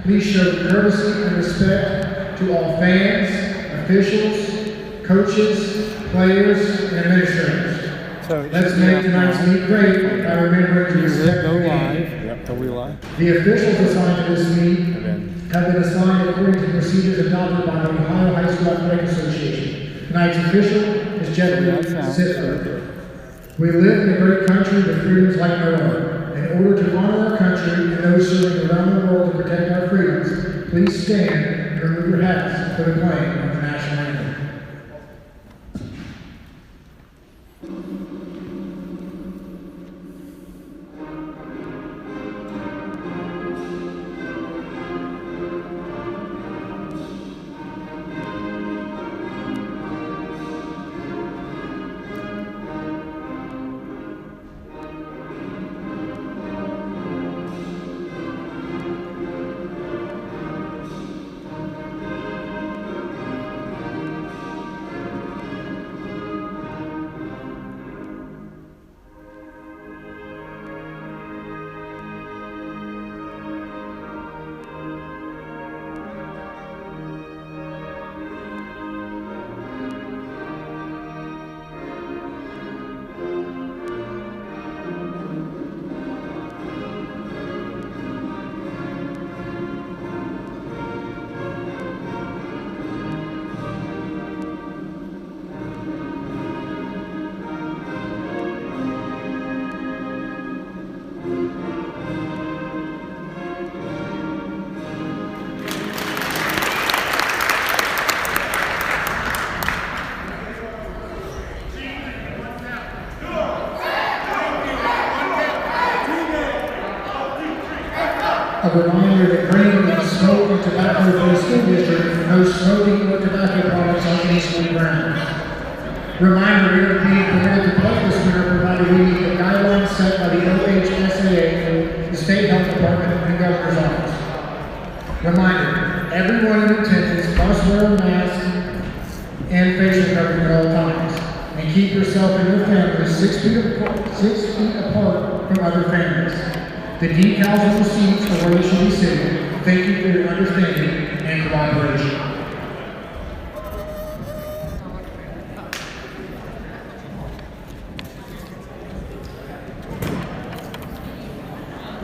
Please show courtesy and respect to all fans, officials, coaches, players, and administrators. So let's make tonight's meet great by remembering to respect the game. Yep, go live. The officials assigned to this meet have been assigned according to procedures adopted by the Ohio High School Athletic Association. Tonight's official is Jeffrey Sitler. We live in a great country with freedoms like no other. In order to honor our country and those serving around the world to protect our freedoms, please stand and remove your hats for the playing of the national anthem. A reminder that Greeneview Smoke and Tobacco-Free School District no smoking or tobacco products on any school grounds. Reminder, we are being permitted to play this winter provided we meet the guidelines set by the OHSAA, the State Health Department, and Governor's Office. Reminder, everyone in attendance must wear a mask and facial covering at all times. And keep yourself and your family 6 feet apart from other families. The decals on the seats are where you should be sitting. Thank you for your understanding and cooperation.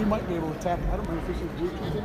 You might be able to tap. I don't know if this is Bluetooth.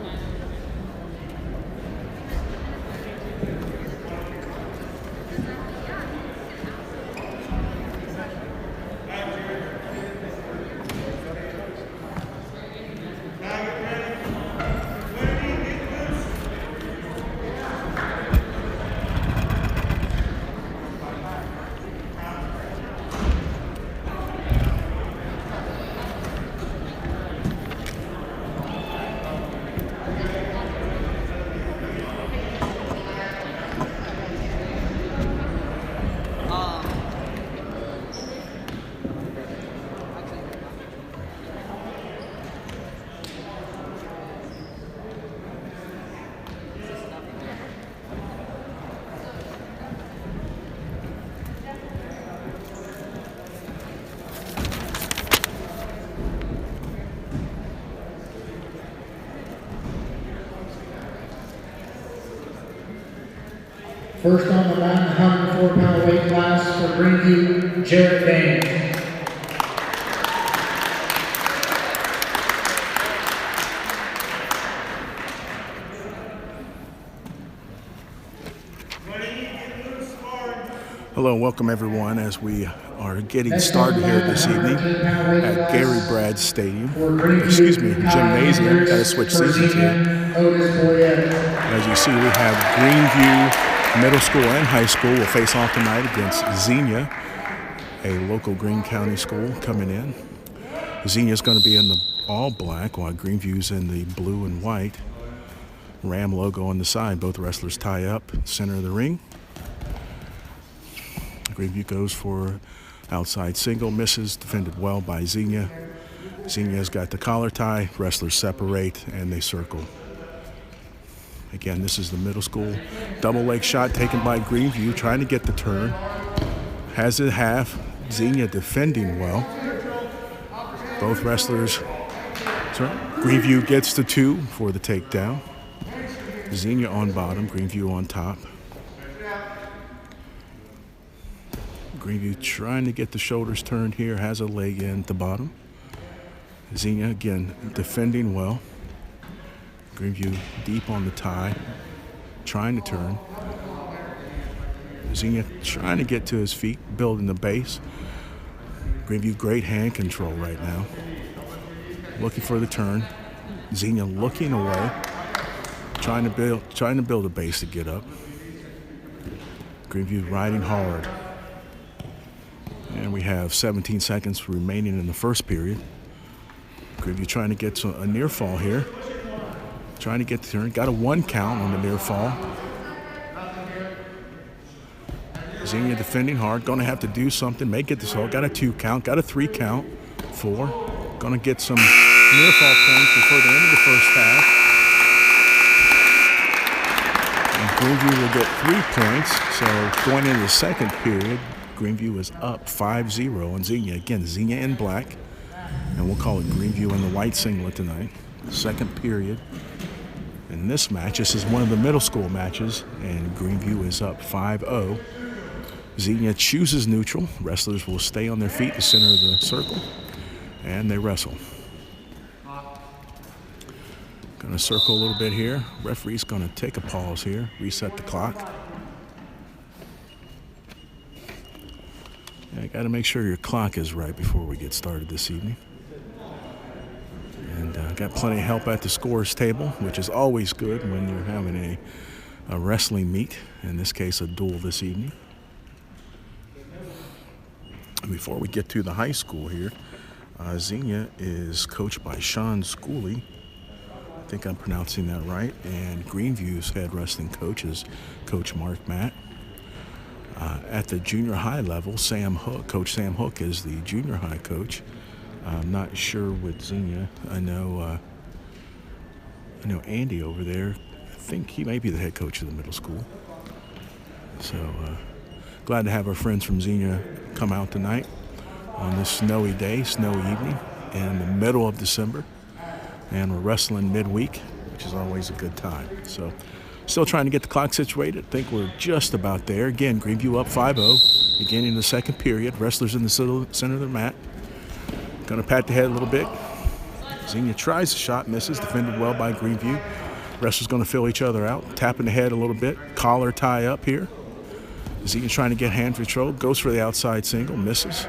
First on the line, 104-pound weight class for Greeneview, Jarrett Bain. Hello and welcome everyone as we are getting started here this evening at Gary Brad Stadium. Excuse me, Gymnasium. Got to switch seasons here. As you see, we have Greeneview Middle School and High School will face off tonight against Xenia, a local Greene County school coming in. Xenia is going to be in the all black while Greeneview's in the blue and white. Ram logo on the side. Both wrestlers tie up, center of the ring. Greeneview goes for outside single, misses, defended well by Xenia. Xenia's got the collar tie, wrestlers separate, and they circle. Again, this is the middle school. Double leg shot taken by Greeneview, trying to get the turn. Has it half. Xenia defending well. Both wrestlers, Greeneview gets the 2 for the takedown. Xenia on bottom, Greeneview on top. Greeneview trying to get the shoulders turned here, has a leg in at the bottom. Xenia again defending well. Greeneview deep on the tie, trying to turn. Xenia trying to get to his feet, building the base. Greeneview great hand control right now. Looking for the turn. Xenia looking away, trying to build a base to get up. Greeneview riding hard. And we have 17 seconds remaining in the first period. Greeneview trying to get a near fall here. Trying to get the turn. Got a 1 count on the near fall. Xenia defending hard. Going to have to do something. May get this hole. Got a 2 count. Got a 3 count. 4. Going to get some near fall points before the end of the first half. And Greeneview will get 3 points. So going into the second period, Greeneview is up 5-0 on Xenia. Again, Xenia in black. And we'll call it Greeneview in the white singlet tonight. Second period. In this match, this is one of the middle school matches, and Greeneview is up 5-0. Xenia chooses neutral. Wrestlers will stay on their feet, the center of the circle, and they wrestle. Going to circle a little bit here. Referee's going to take a pause here, reset the clock. Yeah, got to make sure your clock is right before we get started this evening. And got plenty of help at the scores table, which is always good when you're having a wrestling meet, in this case a duel this evening. Before we get to the high school here, Xenia is coached by Sean Schooley. I think I'm pronouncing that right. And Greeneview's head wrestling coach is Coach Mark Matt. At the junior high level, Coach Sam Hook is the junior high coach. I'm not sure with Xenia. I know Andy over there. I think he may be the head coach of the middle school. So glad to have our friends from Xenia come out tonight on this snowy day, snowy evening in the middle of December. And we're wrestling midweek, which is always a good time. So still trying to get the clock situated. I think we're just about there. Again, Greeneview up 5-0. Beginning the second period. Wrestlers in the center of the mat. Going to pat the head a little bit. Xenia tries the shot, misses, defended well by Greeneview. Wrestlers going to fill each other out, tapping the head a little bit. Collar tie up here. Xenia trying to get hand control, goes for the outside single, misses.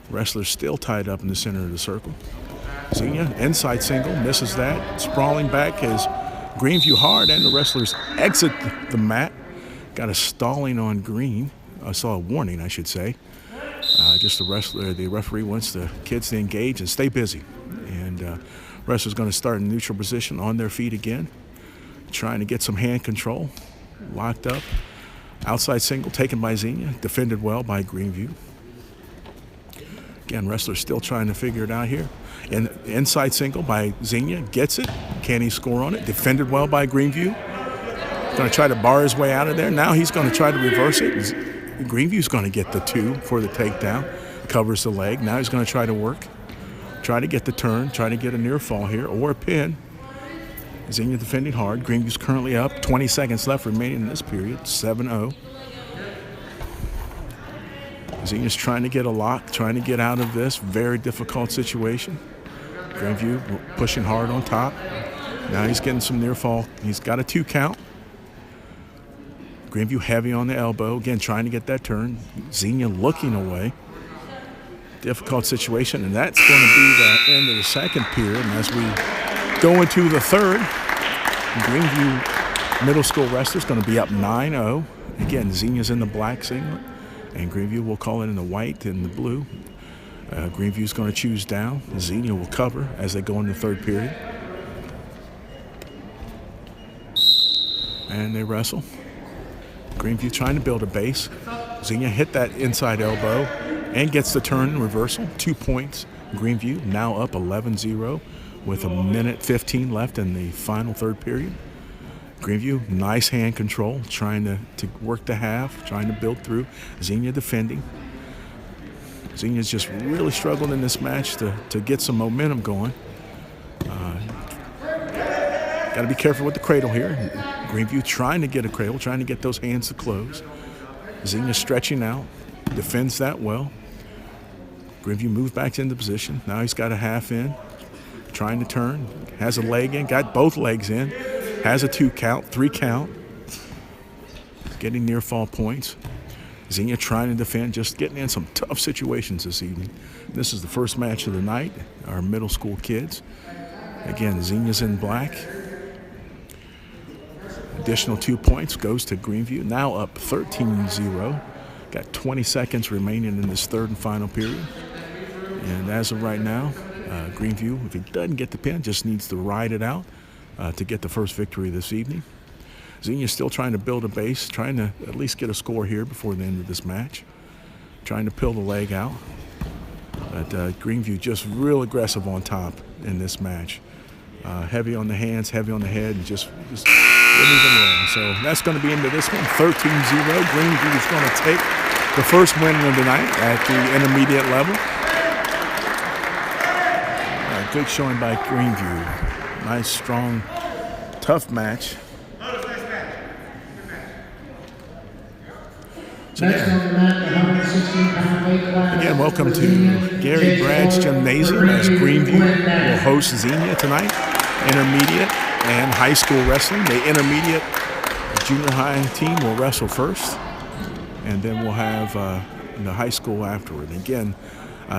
Wrestler still tied up in the center of the circle. Xenia, inside single, misses that. Sprawling back as Greeneview hard, and the wrestlers exit the mat. Got a stalling on green. I saw a warning, I should say. Just the referee wants the kids to engage and stay busy. And wrestlers going to start in neutral position on their feet again, trying to get some hand control, locked up. Outside single taken by Xenia, defended well by Greeneview. Again, wrestlers still trying to figure it out here. And inside single by Xenia, gets it. Can he score on it? Defended well by Greeneview. Going to try to bar his way out of there. Now he's going to try to reverse it. Greeneview's going to get the 2 for the takedown. Covers the leg. Now he's going to try to work. Try to get the turn. Try to get a near fall here or a pin. Xenia defending hard. Greeneview's currently up. 20 seconds left remaining in this period. 7-0. Xenia's trying to get a lock. Trying to get out of this very difficult situation. Greeneview pushing hard on top. Now he's getting some near fall. He's got a 2 count. Greeneview heavy on the elbow. Again, trying to get that turn. Xenia looking away. Difficult situation, and that's going to be the end of the second period. And as we go into the third, Greeneview middle school wrestlers going to be up 9-0. Again, Xenia's in the black singlet, and Greeneview will call it in the white and the blue. Greeneview's going to choose down. Xenia will cover as they go into the third period. And they wrestle. Greeneview trying to build a base. Xenia hit that inside elbow and gets the turn and reversal. 2 points. Greeneview now up 11-0 with 1:15 left in the final third period. Greeneview, nice hand control, trying to work the half, trying to build through. Xenia defending. Xenia's just really struggled in this match to get some momentum going. Got to be careful with the cradle here. Greeneview trying to get a cradle, trying to get those hands to close. Xenia stretching out, defends that well. Greeneview moves back into position. Now he's got a half in, trying to turn. Has a leg in, got both legs in. Has a 2 count, 3 count. Getting near fall points. Xenia trying to defend, just getting in some tough situations this evening. This is the first match of the night, our middle school kids. Again, Xenia's in black. Additional 2 points goes to Greeneview, now up 13-0. Got 20 seconds remaining in this third and final period. And as of right now, Greeneview, if he doesn't get the pin, just needs to ride it out to get the first victory this evening. Xenia's still trying to build a base, trying to at least get a score here before the end of this match. Trying to peel the leg out. But Greeneview just real aggressive on top in this match. Heavy on the hands, heavy on the head, and just wouldn't even roll. So that's going to be into this one, 13-0. Greeneview is going to take the first win of the night at the intermediate level. Good showing by Greeneview. Nice, strong, tough match. Again, welcome to Gary Brad's Gymnasium as Greeneview will host Xenia tonight. Intermediate and high school wrestling. The intermediate junior high team will wrestle first, and then we'll have the high school afterward. Again,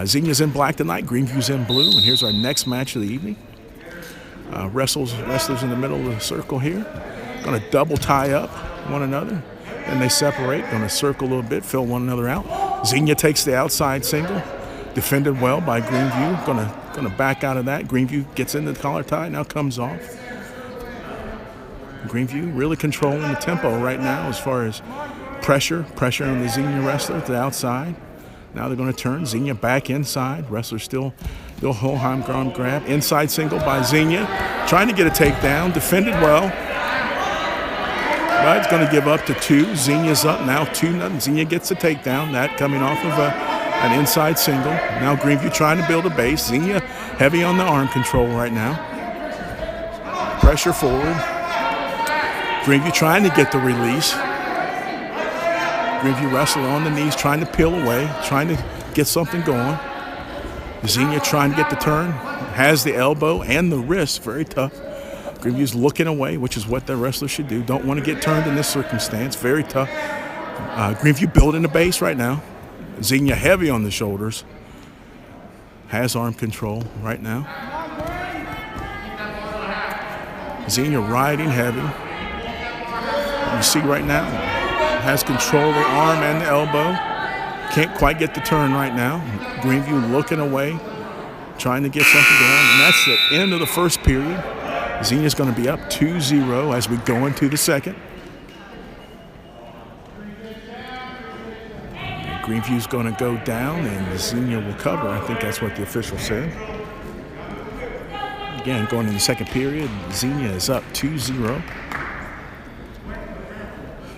Xenia's in black tonight, Greeneview's in blue, and here's our next match of the evening. Wrestlers in the middle of the circle here. Going to double tie up one another. Then they separate, going to circle a little bit, fill one another out. Xenia takes the outside single, defended well by Greeneview. Going to back out of that. Greeneview gets into the collar tie, now comes off. Greeneview really controlling the tempo right now as far as pressure on the Xenia wrestler to the outside. Now they're going to turn Xenia back inside. Wrestler still Hoheim ground grab. Inside single by Xenia, trying to get a takedown, defended well. But it's going to give up to 2. Xenia's up now 2-0. Xenia gets a takedown. That coming off of an inside single. Now Greeneview trying to build a base. Xenia heavy on the arm control right now. Pressure forward. Greeneview trying to get the release. Greeneview wrestler on the knees, trying to peel away, trying to get something going. Xenia trying to get the turn. Has the elbow and the wrist. Very tough. Greeneview's looking away, which is what the wrestler should do. Don't want to get turned in this circumstance. Very tough. Greeneview building the base right now. Xenia heavy on the shoulders. Has arm control right now. Xenia riding heavy. You see right now, has control of the arm and the elbow. Can't quite get the turn right now. Greeneview looking away, trying to get something going. And that's the end of the first period. Xenia's going to be up 2-0 as we go into the second. Greeneview's going to go down and Xenia will cover. I think that's what the official said. Again, going in the second period, Xenia is up 2-0.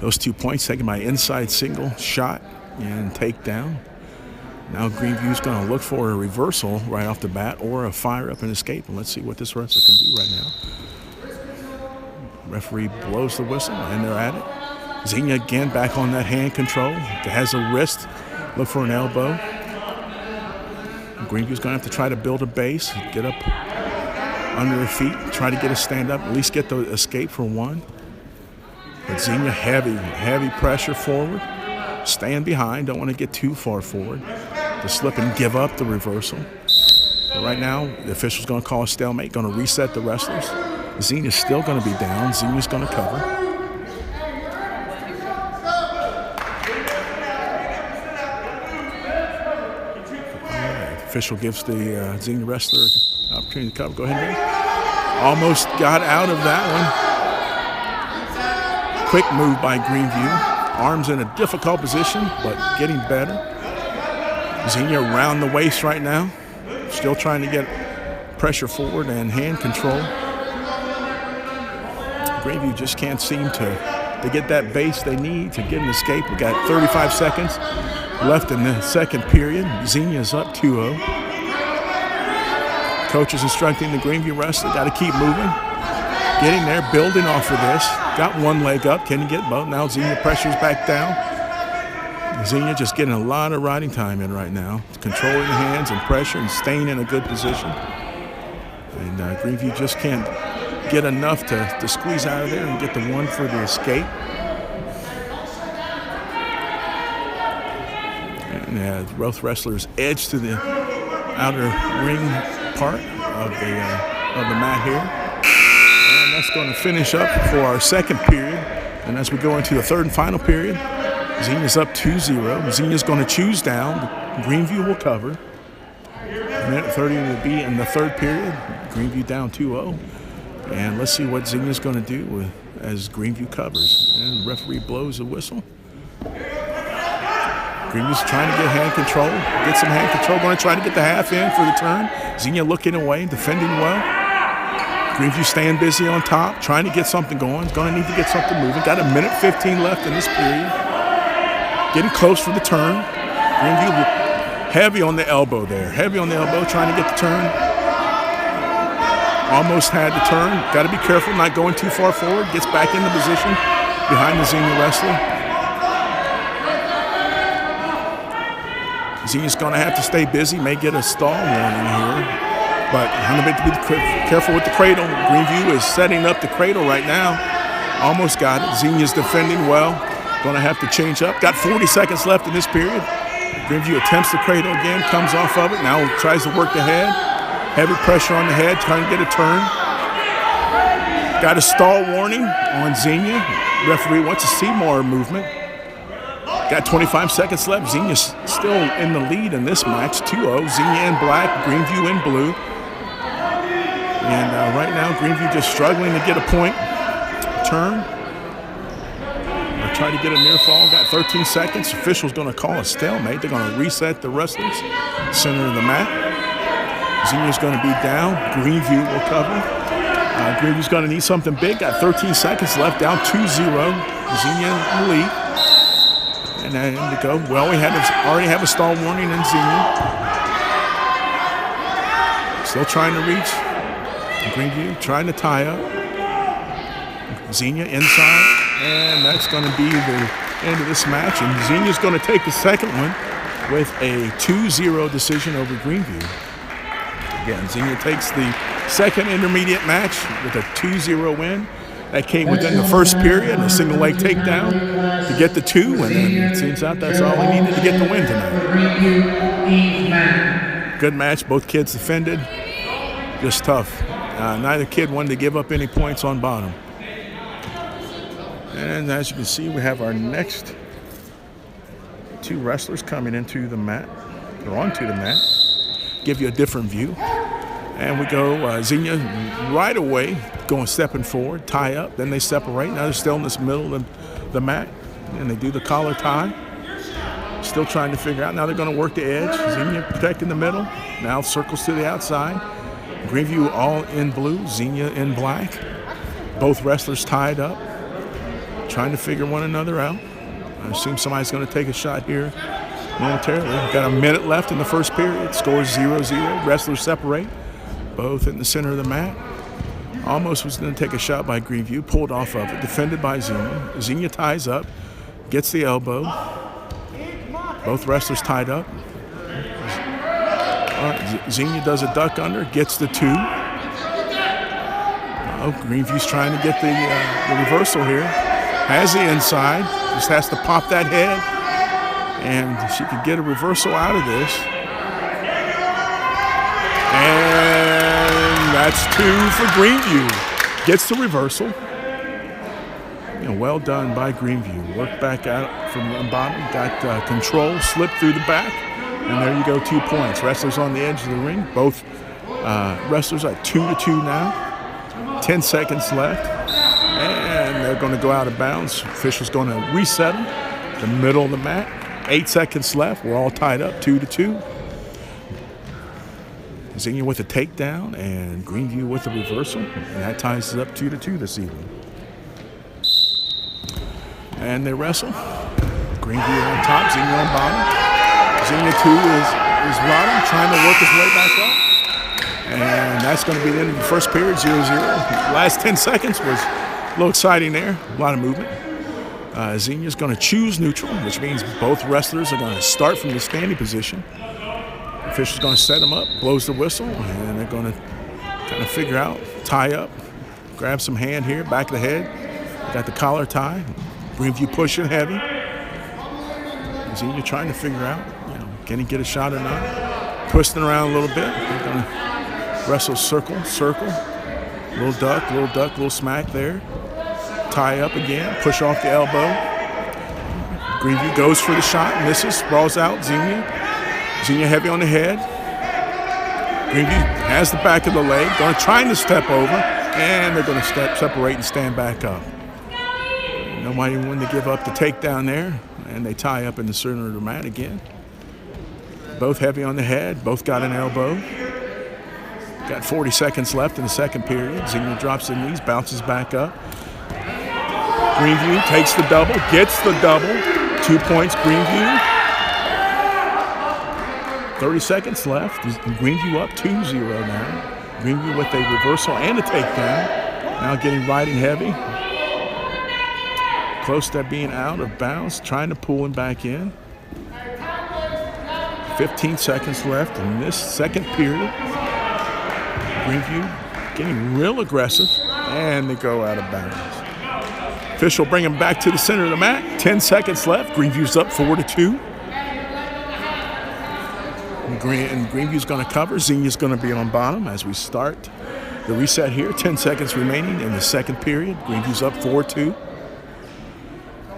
Those 2 points taken by inside single, shot, and takedown. Now Greeneview's going to look for a reversal right off the bat or a fire up and escape. And let's see what this wrestler can do right now. Referee blows the whistle and they're at it. Xenia again back on that hand control. Has a wrist. Look for an elbow. Greeneview's going to have to try to build a base, get up under her feet, try to get a stand up, at least get the escape for one. But Xenia heavy pressure forward. Stand behind, don't want to get too far forward. To slip and give up the reversal. But right now, the official's going to call a stalemate, going to reset the wrestlers. Xenia's still going to be down. Xenia's going to cover. All right, official gives the Xenia wrestler an opportunity to cover. Go ahead, Dave. Almost got out of that one. Quick move by Greeneview. Arms in a difficult position, but getting better. Xenia around the waist right now. Still trying to get pressure forward and hand control. Greeneview just can't seem to get that base they need to get an escape. We got 35 seconds left in the second period. Xenia's up 2-0. Coach is instructing the Greeneview wrestler, got to keep moving. getting there, building off of this. Got one leg up. Can he get both? Now Xenia pressures back down. Xenia just getting a lot of riding time in right now. Controlling the hands and pressure and staying in a good position. And Greeneview just can't get enough to squeeze out of there and get the one for the escape. And both wrestlers edge to the outer ring part of the mat here. And that's going to finish up for our second period. And as we go into the third and final period, Xenia's up 2-0. Xenia's going to choose down. Greeneview will cover. A minute 30 will be in the third period. Greeneview down 2-0. And let's see what Xenia's going to do as Greeneview covers. And the referee blows the whistle. Greeneview's trying to get hand control. Get some hand control. Going to try to get the half in for the turn. Xenia looking away, defending well. Greeneview staying busy on top, trying to get something going. Going to need to get something moving. Got a minute 15 left in this period. Getting close for the turn. Greeneview heavy on the elbow there. Heavy on the elbow, trying to get the turn. Almost had the turn. Got to be careful not going too far forward. Gets back into position behind the Xenia wrestler. Xenia's going to have to stay busy. May get a stall warning here. But I'm going to be careful with the cradle. Greeneview is setting up the cradle right now. Almost got it. Xenia's defending well. Going to have to change up. Got 40 seconds left in this period. Greeneview attempts the cradle again, comes off of it. Now tries to work the head. Heavy pressure on the head, trying to get a turn. Got a stall warning on Xenia. Referee wants to see more movement. Got 25 seconds left. Xenia's still in the lead in this match, 2-0. Xenia in black, Greeneview in blue. And right now, Greeneview just struggling to get a point. Turn. Or try to get a near fall. Got 13 seconds. Official's going to call a stalemate. They're going to reset the wrestlers. Center of the mat. Xenia's going to be down. Greeneview will cover. Greeneview's going to need something big. Got 13 seconds left. Down 2-0. Xenia in the lead. And then to go. Well, we already have a stall warning in Xenia. Still trying to reach. Greeneview trying to tie up. Xenia inside. And that's going to be the end of this match. And Xenia's going to take the second one with a 2-0 decision over Greeneview. Again, Xenia takes the second intermediate match with a 2-0 win. That came within the first period, a single leg takedown to get the 2, and then it seems out that's all we needed to get the win tonight. Good match, both kids defended, just tough. Neither kid wanted to give up any points on bottom. And as you can see, we have our next 2 wrestlers coming into the mat, or onto the mat. Give you a different view. And we go, Xenia right away, stepping forward, tie up, then they separate. Now they're still in this middle of the mat, and they do the collar tie. Still trying to figure out. Now they're going to work the edge. Xenia protecting the middle. Now circles to the outside. Greeneview all in blue, Xenia in black. Both wrestlers tied up, trying to figure one another out. I assume somebody's going to take a shot here momentarily. Got a minute left in the first period. Scores 0-0. Wrestlers separate. Both in the center of the mat. Almost was going to take a shot by Greeneview. Pulled off of it. Defended by Xenia. Xenia ties up. Gets the elbow. Both wrestlers tied up. Xenia does a duck under. Gets the 2. Greeneview's trying to get the reversal here. Has the inside. Just has to pop that head. And she could get a reversal out of this. And that's 2 for Greeneview. Gets the reversal. Well done by Greeneview. Worked back out from the bottom. Got control. Slipped through the back. And there you go, 2 points. Wrestlers on the edge of the ring. Both wrestlers are 2-2 now. 10 seconds left. And they're going to go out of bounds. Official's going to reset them. The middle of the mat. 8 seconds left. We're all tied up, 2-2. Xenia with a takedown and Greeneview with a reversal. And that ties it up 2-2 this evening. And they wrestle. Greeneview on top, Xenia on bottom. Xenia 2 is bottom, trying to work his way back up. And that's going to be the end of the first period, 0-0. Last 10 seconds was a little exciting there, a lot of movement. Xenia's going to choose neutral, which means both wrestlers are going to start from the standing position. The official's going to set them up, blows the whistle, and they're going to kind of figure out, tie up, grab some hand here, back of the head. Got the collar tie. Greeneview pushing heavy. Xenia trying to figure out, can he get a shot or not? Twisting around a little bit. They're going to wrestle circle, little duck, little smack there. Tie up again, push off the elbow. Greeneview goes for the shot, misses, sprawls out. Xenia heavy on the head. Greeneview has the back of the leg, trying to step over, and they're going to separate and stand back up. Nobody wanted to give up the takedown there, and they tie up in the center of the mat again. Both heavy on the head, both got an elbow. Got 40 seconds left in the second period. Xenia drops the knees, bounces back up. Greeneview takes the double, gets the double. 2 points, Greeneview. 30 seconds left. Greeneview up 2-0 now. Greeneview with a reversal and a takedown. Now getting riding heavy. Close to being out of bounds, trying to pull him back in. 15 seconds left in this second period. Greeneview getting real aggressive, and they go out of bounds. Official bring him back to the center of the mat. 10 seconds left. Greeneview's up 4-2. And Greeneview's going to cover. Xenia's going to be on bottom as we start the reset here. 10 seconds remaining in the second period. Greeneview's up 4-2.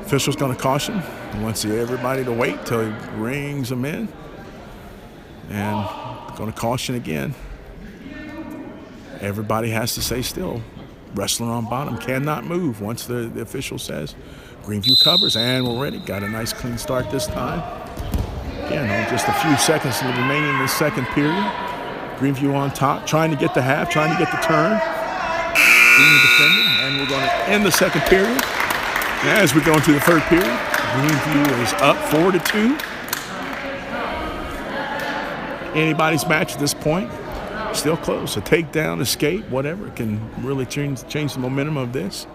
Official's going to caution. He wants everybody to wait till he brings them in. And going to caution again. Everybody has to stay still. Wrestler on bottom cannot move once the official says. Greeneview covers, and we're ready. Got a nice clean start this time. Again, just a few seconds remaining in the second period. Greeneview on top, trying to get the half, trying to get the turn. Defending, and we're going to end the second period. As we go into the third period, Greeneview is up 4-2. Anybody's match at this point. Still close. A takedown, escape, whatever can really change the momentum of this.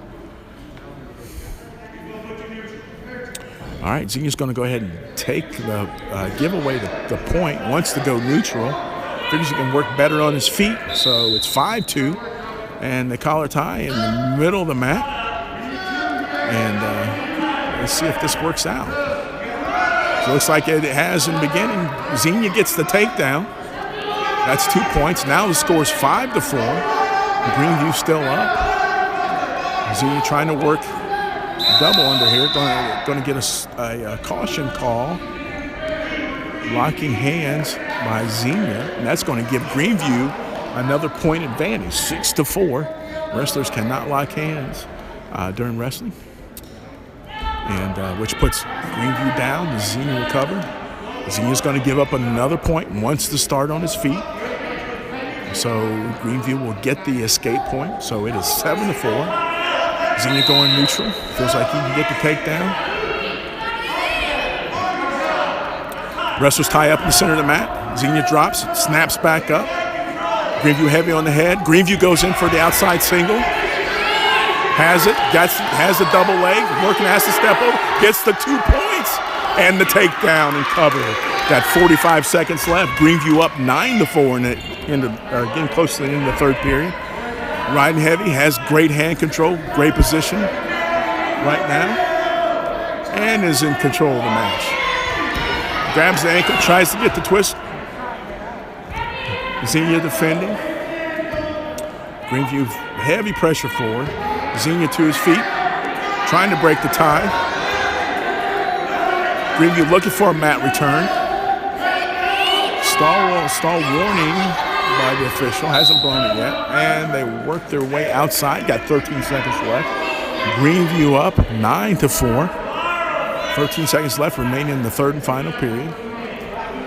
All right, Xenia's going to go ahead and take give away the point. Wants to go neutral. Figures he can work better on his feet, so it's 5-2. And the collar tie in the middle of the mat. And let's see if this works out. So it looks like it has in the beginning. Xenia gets the takedown. That's 2 points. Now the score's 5-4. Greeneview still up. Xenia trying to work double under here. Going to get a caution call. Locking hands by Xenia. And that's going to give Greeneview another point advantage. 6-4. Wrestlers cannot lock hands during wrestling. And which puts Greeneview down. Xenia will cover. Xenia's going to give up another point and wants to start on his feet. So Greeneview will get the escape point. So it is 7-4. Xenia going neutral. Feels like he can get the takedown. Wrestlers tie up in the center of the mat. Xenia drops, snaps back up. Greeneview heavy on the head. Greeneview goes in for the outside single. Has it, has the double leg, working, has to step over, gets the 2 points and the takedown and cover. Got 45 seconds left. Greeneview up 9-4 getting close to the end of the third period. Riding heavy, has great hand control, great position right now, and is in control of the match. Grabs the ankle, tries to get the twist. Xenia defending. Greeneview heavy pressure forward. Xenia to his feet, trying to break the tie. Greeneview looking for a mat return. Stall warning by the official, hasn't blown it yet. And they work their way outside, got 13 seconds left. Greeneview up 9-4. 13 seconds left remaining in the third and final period.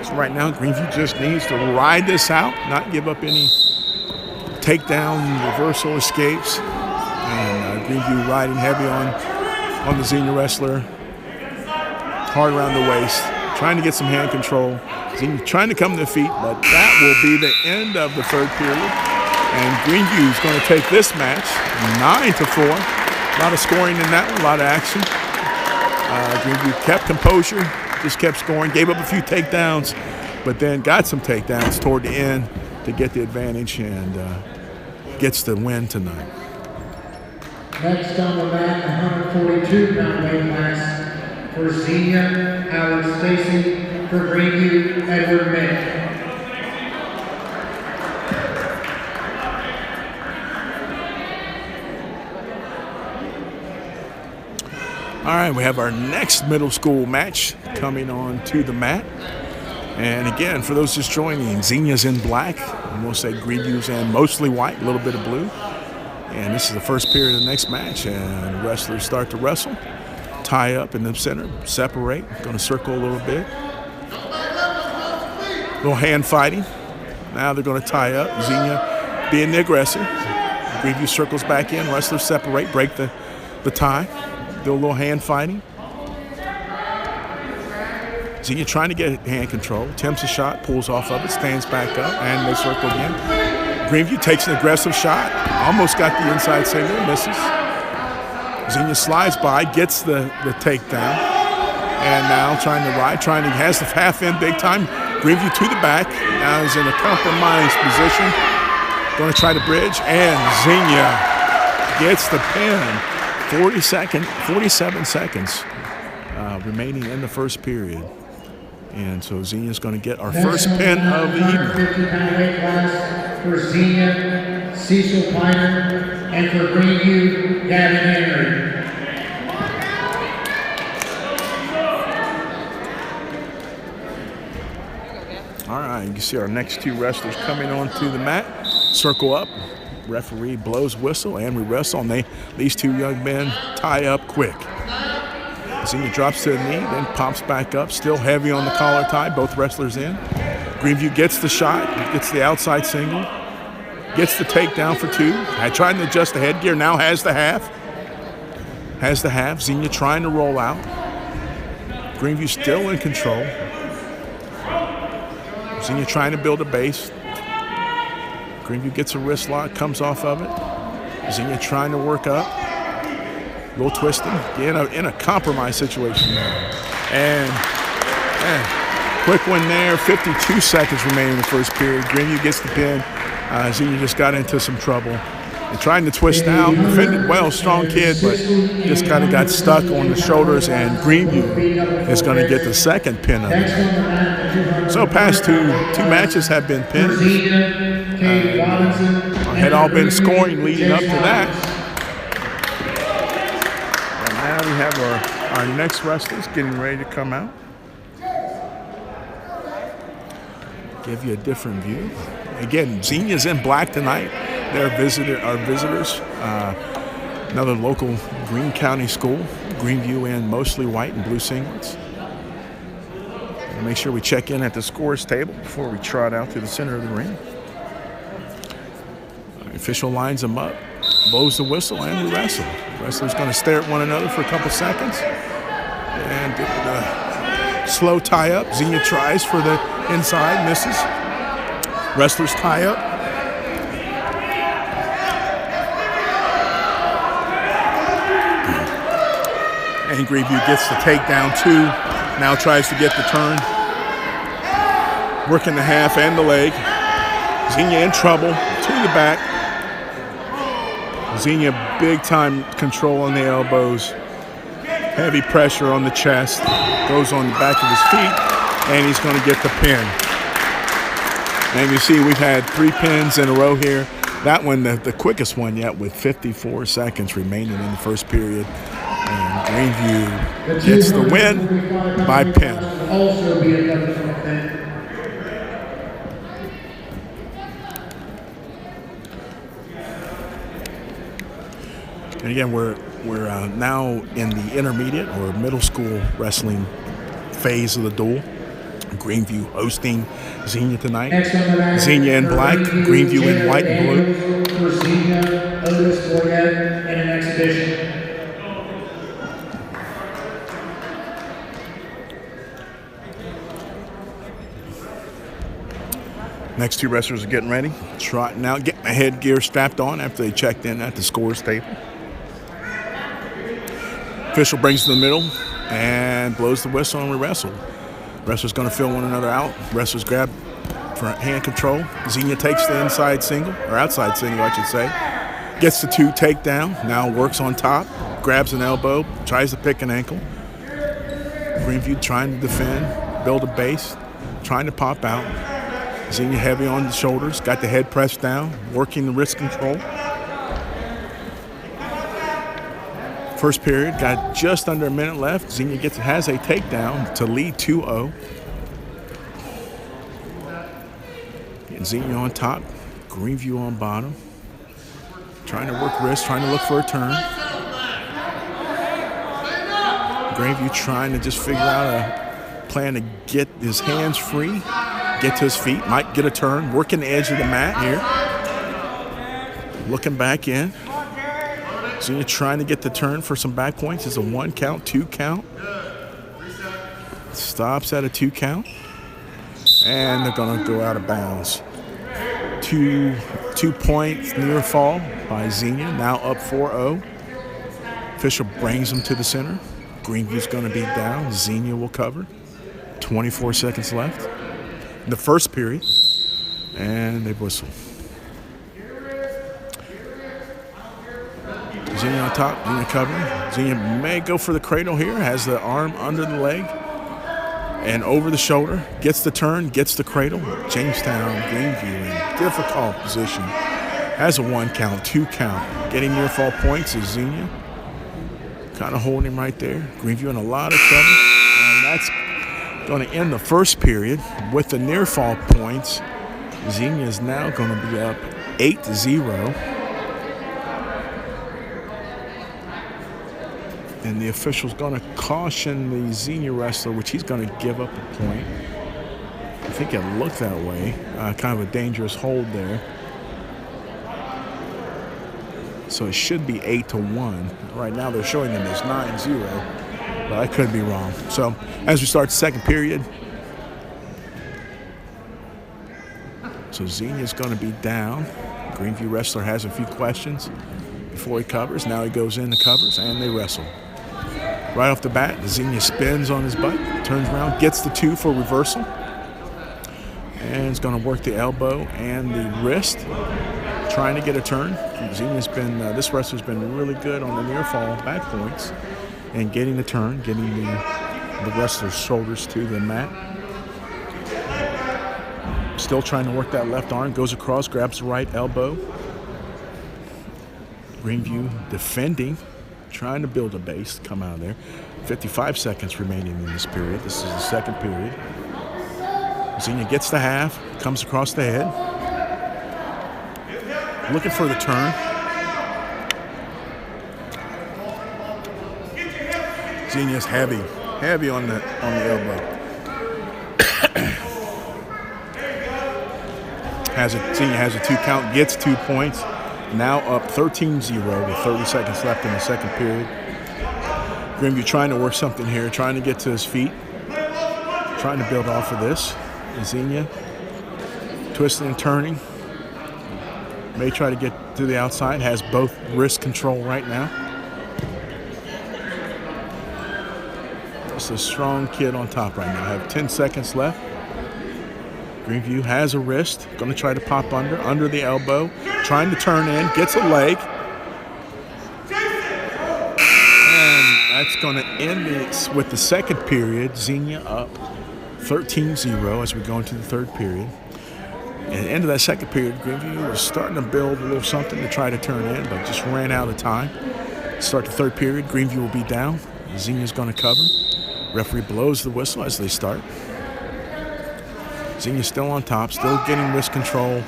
So right now, Greeneview just needs to ride this out, not give up any takedown, reversal, escapes. And Greeneview riding heavy on the Xenia wrestler. Hard around the waist, trying to get some hand control. Xenia trying to come to the feet, but that will be the end of the third period. And Greeneview is going to take this match 9-4. A lot of scoring in that one, a lot of action. Greeneview kept composure, just kept scoring, gave up a few takedowns, but then got some takedowns toward the end to get the advantage and gets the win tonight. Next on the mat, 142-pound weight class for Xenia, Howard Stacy, for Greeneview, Edward Mick. All right, we have our next middle school match coming on to the mat. And again, for those just joining, Xenia's in black, and we'll say Greeneview's in mostly white, a little bit of blue. And this is the first period of the next match, and wrestlers start to wrestle, tie up in the center, separate, going to circle a little bit. Little hand fighting. Now they're going to tie up. Xenia being the aggressor. Greeneview circles back in, wrestlers separate, break the tie. Do a little hand fighting. Xenia trying to get hand control. Attempts a shot, pulls off of it, stands back up, and they circle again. Greeneview takes an aggressive shot. Almost got the inside single, misses. Xenia slides by, gets the takedown. And now trying to ride, has the half in big time. Greeneview to the back. Now is in a compromised position. Going to try to bridge, and Xenia gets the pin. 47 seconds remaining in the first period. And so Xenia's going to get our first pin of the evening. 150-pound weight class for Xenia, Cecil Piner, and for Greeneview, Gavin Henry. All right, you can see our next two wrestlers coming onto the mat. Circle up. Referee blows whistle, and we wrestle. And these two young men tie up quick. Xenia drops to the knee, then pops back up, still heavy on the collar tie. Both wrestlers in. Greeneview gets the shot, gets the outside single, gets the takedown for two. I tried to adjust the headgear, now has the half. Xenia trying to roll out. Greeneview still in control. Xenia trying to build a base. Greeneview gets a wrist lock, comes off of it. Xenia trying to work up. A little twisting. In a compromised situation there. And quick one there. 52 seconds remaining in the first period. Greeneview gets the pin. Xenia just got into some trouble. And trying to twist out. Defended well, strong kid, but just kind of got stuck on the shoulders. And Greeneview is going to get the second pin of it. So past two matches have been pins. Had all been scoring leading up to that. And now we have our next wrestlers getting ready to come out. Give you a different view. Again, Xenia's in black tonight. They're our visitors. Another local Greene County school. Greeneview in mostly white and blue singlets. And make sure we check in at the scores table before we trot out to the center of the ring. Official lines them up, blows the whistle, and we wrestle. Wrestlers going to stare at one another for a couple seconds. And slow tie up. Xenia tries for the inside, misses. Wrestlers tie up. And Greeneview gets the takedown too. Now tries to get the turn. Working the half and the leg. Xenia in trouble, to the back. Xenia big time control on the elbows. Heavy pressure on the chest. Goes on the back of his feet, and he's going to get the pin. And you see we've had 3 pins in a row here. That one, the quickest one yet, with 54 seconds remaining in the first period. And Greeneview gets the win by pin. And again, we're now in the intermediate or middle school wrestling phase of the duel. Greeneview hosting Xenia tonight. Xenia in black, Greeneview in white and blue. For Xenia, Otis Boyette in an exhibition. Next two wrestlers are getting ready, trotting out, getting the headgear strapped on after they checked in at the scores table. Official brings to the middle and blows the whistle, and we wrestle. Wrestlers going to fill one another out. Wrestlers grab for hand control. Xenia takes the inside single, or outside single, I should say. Gets the 2 takedown. Now works on top, grabs an elbow, tries to pick an ankle. Greeneview trying to defend, build a base, trying to pop out. Xenia heavy on the shoulders, got the head pressed down, working the wrist control. First period, got just under a minute left. Xenia has a takedown to lead 2-0. Xenia on top, Greeneview on bottom. Trying to work wrist, trying to look for a turn. Greeneview trying to just figure out a plan to get his hands free, get to his feet, might get a turn, working the edge of the mat here. Looking back in. Xenia trying to get the turn for some back points. It's a 1 count, 2 count. Stops at a 2 count. And they're going to go out of bounds. 2 points near fall by Xenia, now up 4-0. Official brings them to the center. Greeneview's going to be down. Xenia will cover. 24 seconds left. The first period. And they whistle. Xenia on top, Xenia covering. Xenia may go for the cradle here, has the arm under the leg and over the shoulder, gets the turn, gets the cradle. Jamestown, Greeneview in difficult position. Has a 1 count, 2 count. Getting near fall points is Xenia. Kind of holding him right there. Greeneview in a lot of trouble. And that's going to end the first period with the near fall points. Xenia is now going to be up 8-0. And the official's going to caution the Xenia wrestler, which he's going to give up a point. I think it looked that way. Kind of a dangerous hold there. So it should be 8-1. Right now they're showing them as 9-0, but I could be wrong. So as we start the second period, so Xenia's going to be down. Greeneview wrestler has a few questions before he covers. Now he goes in the covers, and they wrestle. Right off the bat, Xenia spins on his butt, turns around, gets the 2 for reversal, and is going to work the elbow and the wrist, trying to get a turn. Xenia's been, this wrestler's been really good on the near fall back points and getting the turn, getting the wrestler's shoulders to the mat. Still trying to work that left arm, goes across, grabs the right elbow. Greeneview defending, trying to build a base, come out of there. 55 seconds remaining in this period. This is the second period. Xenia gets the half, comes across the head. Looking for the turn. Xenia's heavy on the elbow. Xenia has a 2 count, gets 2 points. Now up 13-0 with 30 seconds left in the second period. Greeneview trying to work something here, trying to get to his feet, trying to build off of this. Xenia twisting and turning. May try to get to the outside, has both wrist control right now. Just a strong kid on top right now. Have 10 seconds left. Greeneview has a wrist, going to try to pop under the elbow, trying to turn in, gets a leg. And that's going to end it with the second period. Xenia up 13-0 as we go into the third period. At the end of that second period, Greeneview was starting to build a little something to try to turn in, but just ran out of time. Start the third period, Greeneview will be down. Xenia's going to cover. Referee blows the whistle as they start. Xenia's still on top, still getting wrist control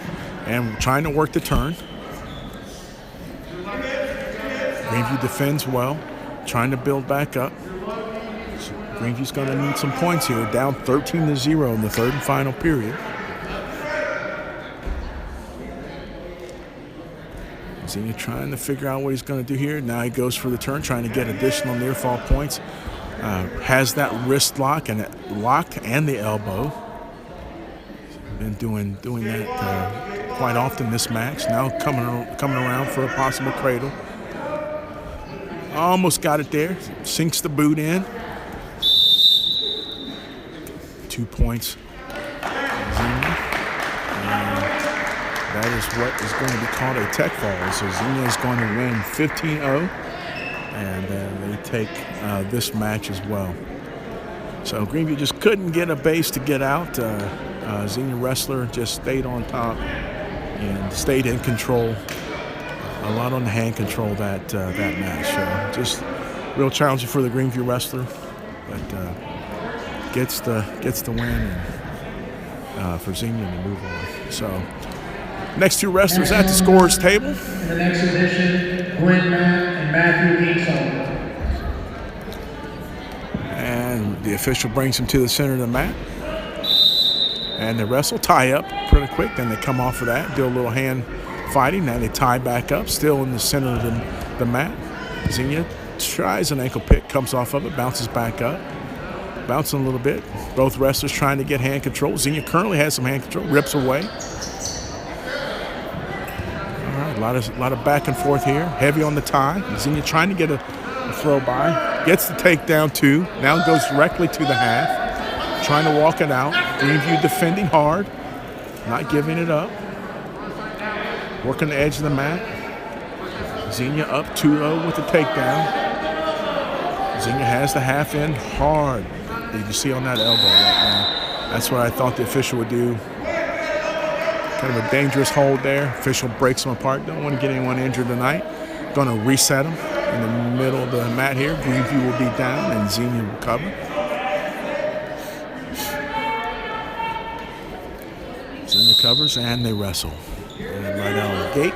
and trying to work the turn. Greeneview defends well, trying to build back up. Greeneview's going to need some points here, down 13-0 in the third and final period. Xenia trying to figure out what he's going to do here. Now he goes for the turn, trying to get additional near fall points. Has that wrist lock and the elbow. Been doing that quite often this match. Now coming around for a possible cradle. Almost got it there. Sinks the boot in. 2 points. Xenia. And that is what is going to be called a tech fall. So Xenia is going to win 15-0. And they take this match as well. So Greeneview just couldn't get a base to get out. Xenia wrestler just stayed on top and stayed in control. A lot on the hand control that match. Just real challenging for the Greeneview wrestler, but gets the win and, for Xenia to move on. So next two wrestlers at the scorer's table. In the next edition, Gwen Matt and Matthew Kingsall. And the official brings him to the center of the mat. And they wrestle, tie up pretty quick. Then they come off of that, do a little hand fighting. Now they tie back up, still in the center of the mat. Xenia tries an ankle pick, comes off of it, bounces back up. Bouncing a little bit. Both wrestlers trying to get hand control. Xenia currently has some hand control, rips away. All right, a lot of back and forth here. Heavy on the tie. Xenia trying to get a throw by. Gets the takedown too. Now goes directly to the half. Trying to walk it out. Greeneview defending hard. Not giving it up. Working the edge of the mat. Xenia up 2-0 with the takedown. Xenia has the half in hard. You can see on that elbow right now. That's what I thought the official would do. Kind of a dangerous hold there. Official breaks them apart. Don't want to get anyone injured tonight. Going to reset them in the middle of the mat here. Greeneview will be down and Xenia will cover. Xenia covers and they wrestle. And right out of the gate.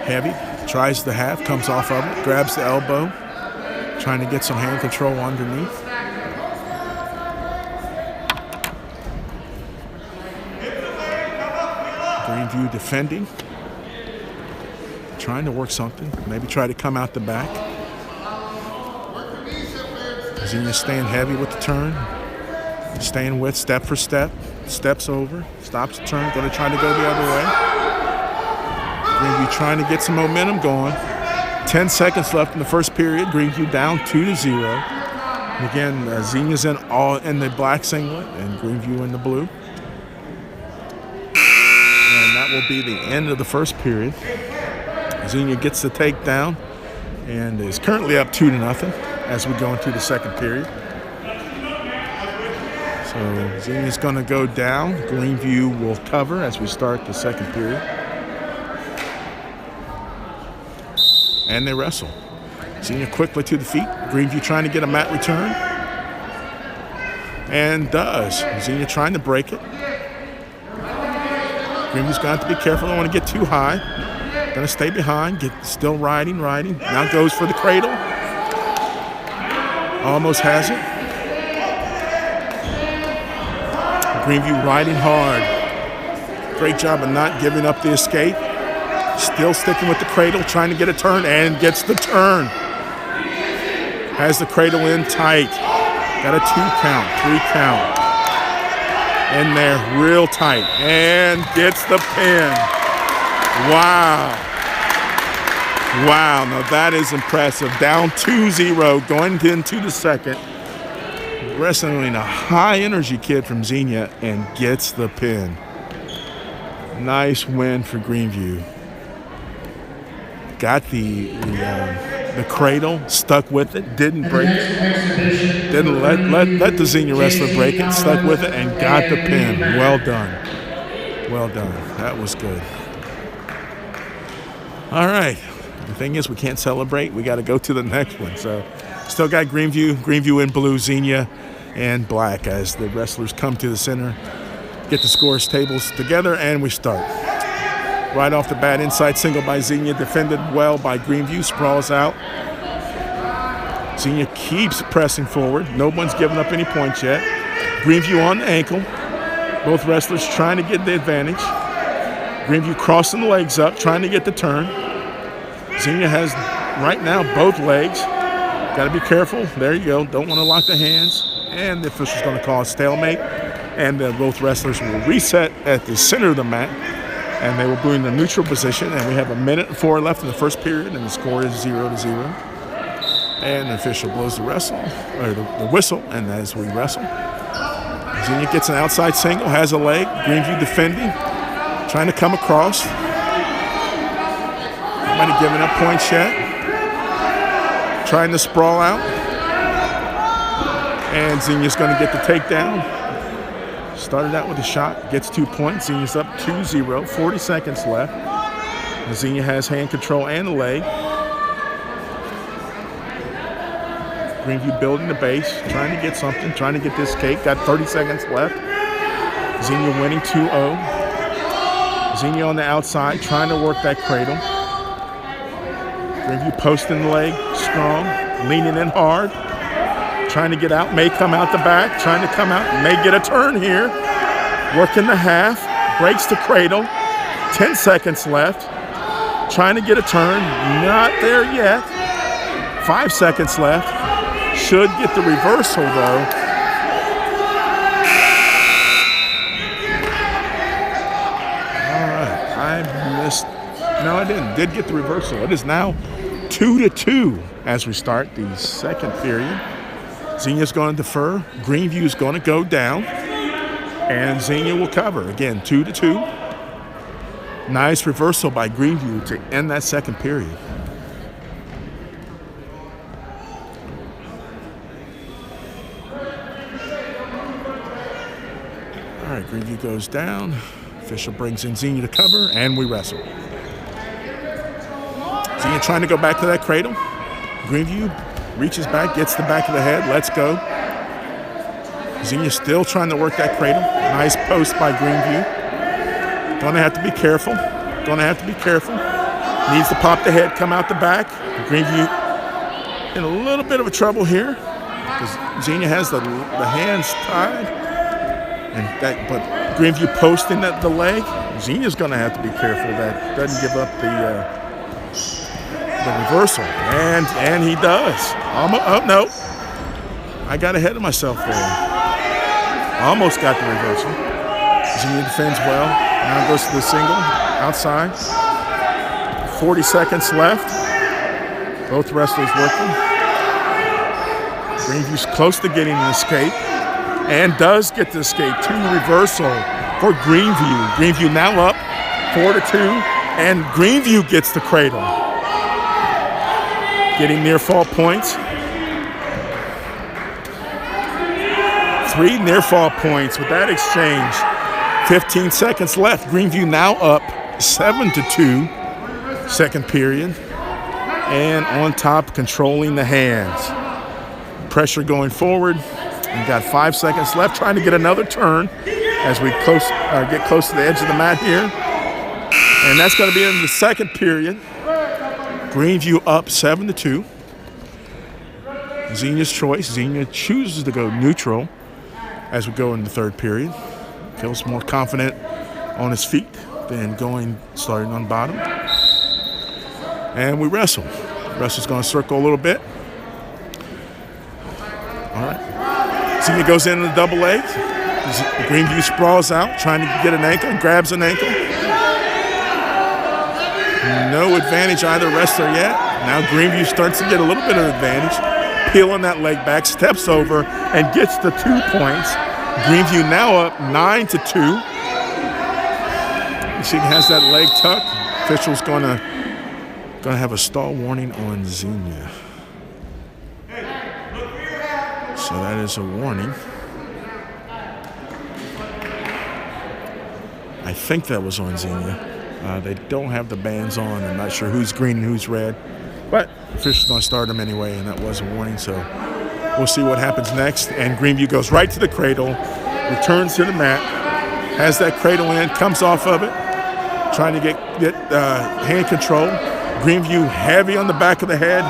Heavy. Tries the half. Comes off of it. Grabs the elbow. Trying to get some hand control underneath. Greeneview defending. Trying to work something. Maybe try to come out the back. Xenia staying heavy with the turn. Staying with step for step. Steps over. Stops the turn. Going to try to go the other way. Greeneview trying to get some momentum going. 10 seconds left in the first period. Greeneview down 2-0. And again, Xenia's in the black singlet and Greeneview in the blue. And that will be the end of the first period. Xenia gets the takedown and is currently up 2-0 as we go into the second period. So Xenia's going to go down. Greeneview will cover as we start the second period. And they wrestle. Xenia quickly to the feet. Greeneview trying to get a mat return. And does. Xenia trying to break it. Greeneview's got to be careful. Don't want to get too high. Going to stay behind. Still riding. Now goes for the cradle. Almost has it. Greeneview riding hard. Great job of not giving up the escape. Still sticking with the cradle, trying to get a turn, and gets the turn. Has the cradle in tight. Got a 2 count, 3 count. In there, real tight, and gets the pin. Wow. Wow, now that is impressive. Down 2-0, going into the second. Wrestling a high-energy kid from Xenia and gets the pin. Nice win for Greeneview. Got the cradle, stuck with it, didn't break it, didn't let the Xenia wrestler break it, stuck with it, and got the pin. Well done. Well done. That was good. All right. The thing is, we can't celebrate. We got to go to the next one. So still got Greeneview in blue, Xenia in black as the wrestlers come to the center, get the scores tables together, and we start. Right off the bat, inside single by Xenia, defended well by Greeneview, sprawls out. Xenia keeps pressing forward. No one's given up any points yet. Greeneview on the ankle. Both wrestlers trying to get the advantage. Greeneview crossing the legs up, trying to get the turn. Xenia has, right now, both legs. Got to be careful. There you go. Don't want to lock the hands. And the official's going to call a stalemate. And both wrestlers will reset at the center of the mat, and they will be in the neutral position. And we have 1:04 left in the first period, and the score is 0-0. And the official blows the whistle, and as we wrestle, Xenia gets an outside single, has a leg. Greeneview defending, trying to come across. Might have given up points yet. Trying to sprawl out. And Xenia's going to get the takedown. Started out with a shot, gets 2 points. Xenia's up 2-0, 40 seconds left. Xenia has hand control and a leg. Greeneview building the base, trying to get something, trying to get this cake. Got 30 seconds left. Xenia winning 2-0. Xenia on the outside, trying to work that cradle. Greeneview posting the leg, strong, leaning in hard. Trying to get out, may come out the back, trying to come out, may get a turn here. Working the half, breaks the cradle. 10 seconds left. Trying to get a turn, not there yet. 5 seconds left. Should get the reversal, though. All right, I missed. No, I didn't. Did get the reversal. It is now 2-2 as we start the second period. Xenia's going to defer. Greeneview is going to go down. And Xenia will cover. Again, 2-2. Nice reversal by Greeneview to end that second period. All right, Greeneview goes down. Official brings in Xenia to cover, and we wrestle. Xenia trying to go back to that cradle. Greeneview reaches back, gets the back of the head, lets go. Xenia still trying to work that cradle. Nice post by Greeneview. Gonna have to be careful. Needs to pop the head, come out the back. Greeneview in a little bit of a trouble here because Xenia has the hands tied. But Greeneview posting the leg. Xenia's going to have to be careful that doesn't give up the reversal. And he does. Oh, no. I got ahead of myself there. Almost got the reversal. Xenia defends well. Now goes to the single. Outside. 40 seconds left. Both wrestlers working. Greeneview's close to getting an escape. And does get the escape. 2 reversal for Greeneview. Greeneview now up 4-2. And Greeneview gets the cradle. Getting near fall points. 3 near fall points with that exchange. 15 seconds left. Greeneview now up 7-2. Second period. And on top, controlling the hands. Pressure going forward. We've got 5 seconds left, trying to get another turn as we get close to the edge of the mat here. And that's going to be in the second period. Greeneview up 7-2. Xenia's choice. Xenia chooses to go neutral as we go in the third period. Feels more confident on his feet than starting on bottom. And we wrestle. Wrestle's going to circle a little bit. All right. Xenia goes in the double leg. Greeneview sprawls out, trying to get an ankle, grabs an ankle. No advantage either wrestler yet. Now Greeneview starts to get a little bit of advantage. Peeling that leg back, steps over, and gets the 2 points. Greeneview now up 9-2. She has that leg tucked. Official's gonna have a stall warning on Xenia. So that is a warning. I think that was on Xenia. They don't have the bands on. I'm not sure who's green and who's red. But official's going to start them anyway, and that was a warning. So we'll see what happens next. And Greeneview goes right to the cradle, returns to the mat, has that cradle in, comes off of it, trying to get hand control. Greeneview heavy on the back of the head,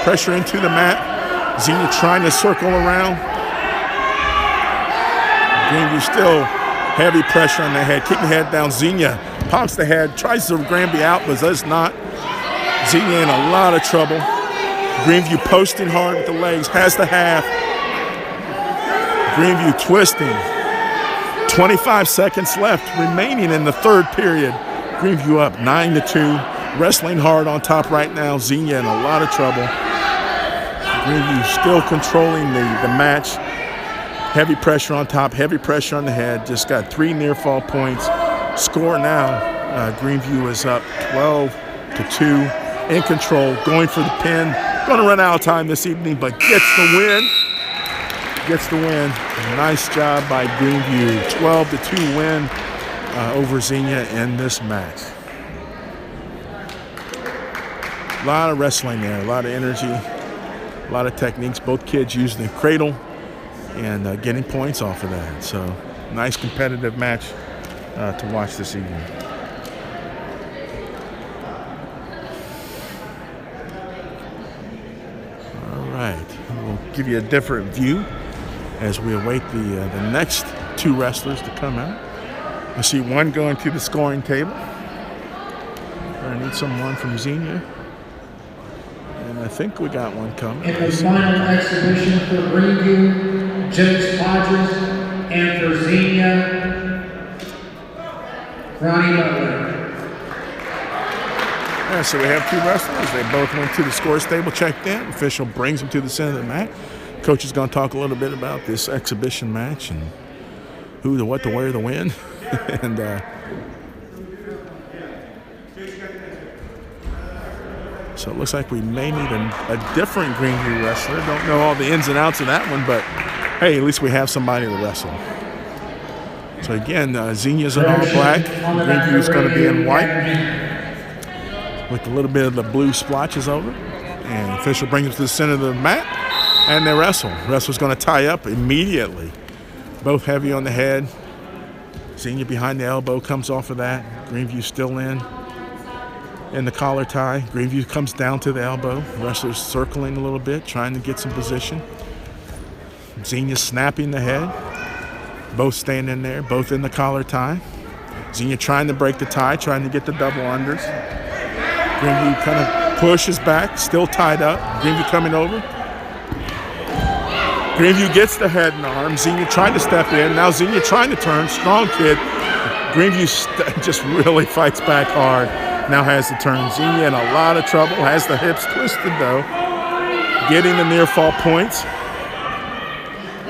pressure into the mat. Xenia trying to circle around. Greeneview still heavy pressure on the head, keeping the head down. Xenia pops the head, tries to Granby out, but does not. Xenia in a lot of trouble. Greeneview posting hard with the legs, has the half. Greeneview twisting. 25 seconds left remaining in the third period. Greeneview up 9-2. Wrestling hard on top right now. Xenia in a lot of trouble. Greeneview still controlling the match. Heavy pressure on top, heavy pressure on the head. Just got 3 near fall points. Score now, Greeneview is up 12-2. In control, going for the pin. Going to run out of time this evening, but gets the win. Gets the win. Nice job by Greeneview. 12-2 win over Xenia in this match. A lot of wrestling there, a lot of energy, a lot of techniques. Both kids using the cradle and getting points off of that. So nice competitive match to watch this evening. All right, we'll give you a different view as we await the next 2 wrestlers to come out. I see one going to the scoring table. I need someone from Xenia. And I think we got one coming. In the final exhibition for Greeneview, James Hodges, and for Xenia, Ronnie Butler. Yeah, so we have 2 wrestlers. They both went to the scores table, checked in. Official brings them to the center of the mat. Coach is going to talk a little bit about this exhibition match and who, the what, the where, the when. And so it looks like we may need a different Greeneview wrestler. Don't know all the ins and outs of that one, but hey, at least we have somebody to wrestle. So again, Xenia's in all black. Greeneview's going to be in white with a little bit of the blue splotches over. And the official brings them to the center of the mat, and they wrestle. Wrestler's going to tie up immediately. Both heavy on the head. Xenia behind the elbow comes off of that. Greeneview still in the collar tie. Greeneview comes down to the elbow. Wrestler's circling a little bit, trying to get some position. Xenia snapping the head. Both staying in there, both in the collar tie. Xenia trying to break the tie, trying to get the double unders. Greeneview kind of pushes back, still tied up. Greeneview coming over. Greeneview gets the head and arm. Xenia trying to step in. Now Xenia trying to turn. Strong kid. Greeneview just really fights back hard. Now has the turn. Xenia in a lot of trouble. Has the hips twisted though. Getting the near fall points.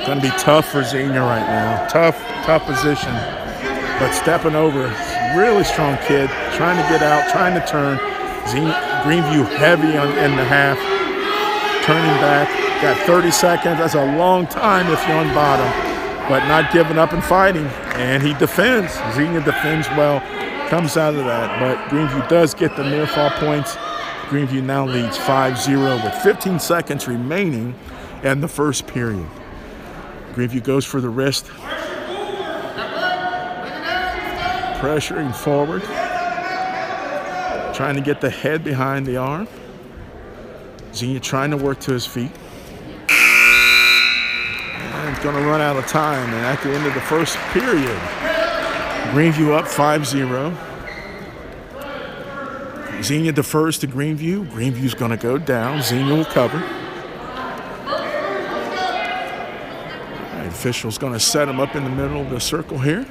Going to be tough for Xenia right now. Tough position. But stepping over. Really strong kid. Trying to get out. Trying to turn. Greeneview heavy in the half. Turning back. Got 30 seconds. That's a long time if you're on bottom. But not giving up and fighting. And he defends. Xenia defends well. Comes out of that. But Greeneview does get the near fall points. Greeneview now leads 5-0 with 15 seconds remaining in the first period. Greeneview goes for the wrist. Pressuring forward. Trying to get the head behind the arm. Xenia trying to work to his feet. And going to run out of time. And at the end of the first period, Greeneview up 5-0. Xenia defers to Greeneview. Greeneview's going to go down. Xenia will cover. The official's going to set him up in the middle of the circle here.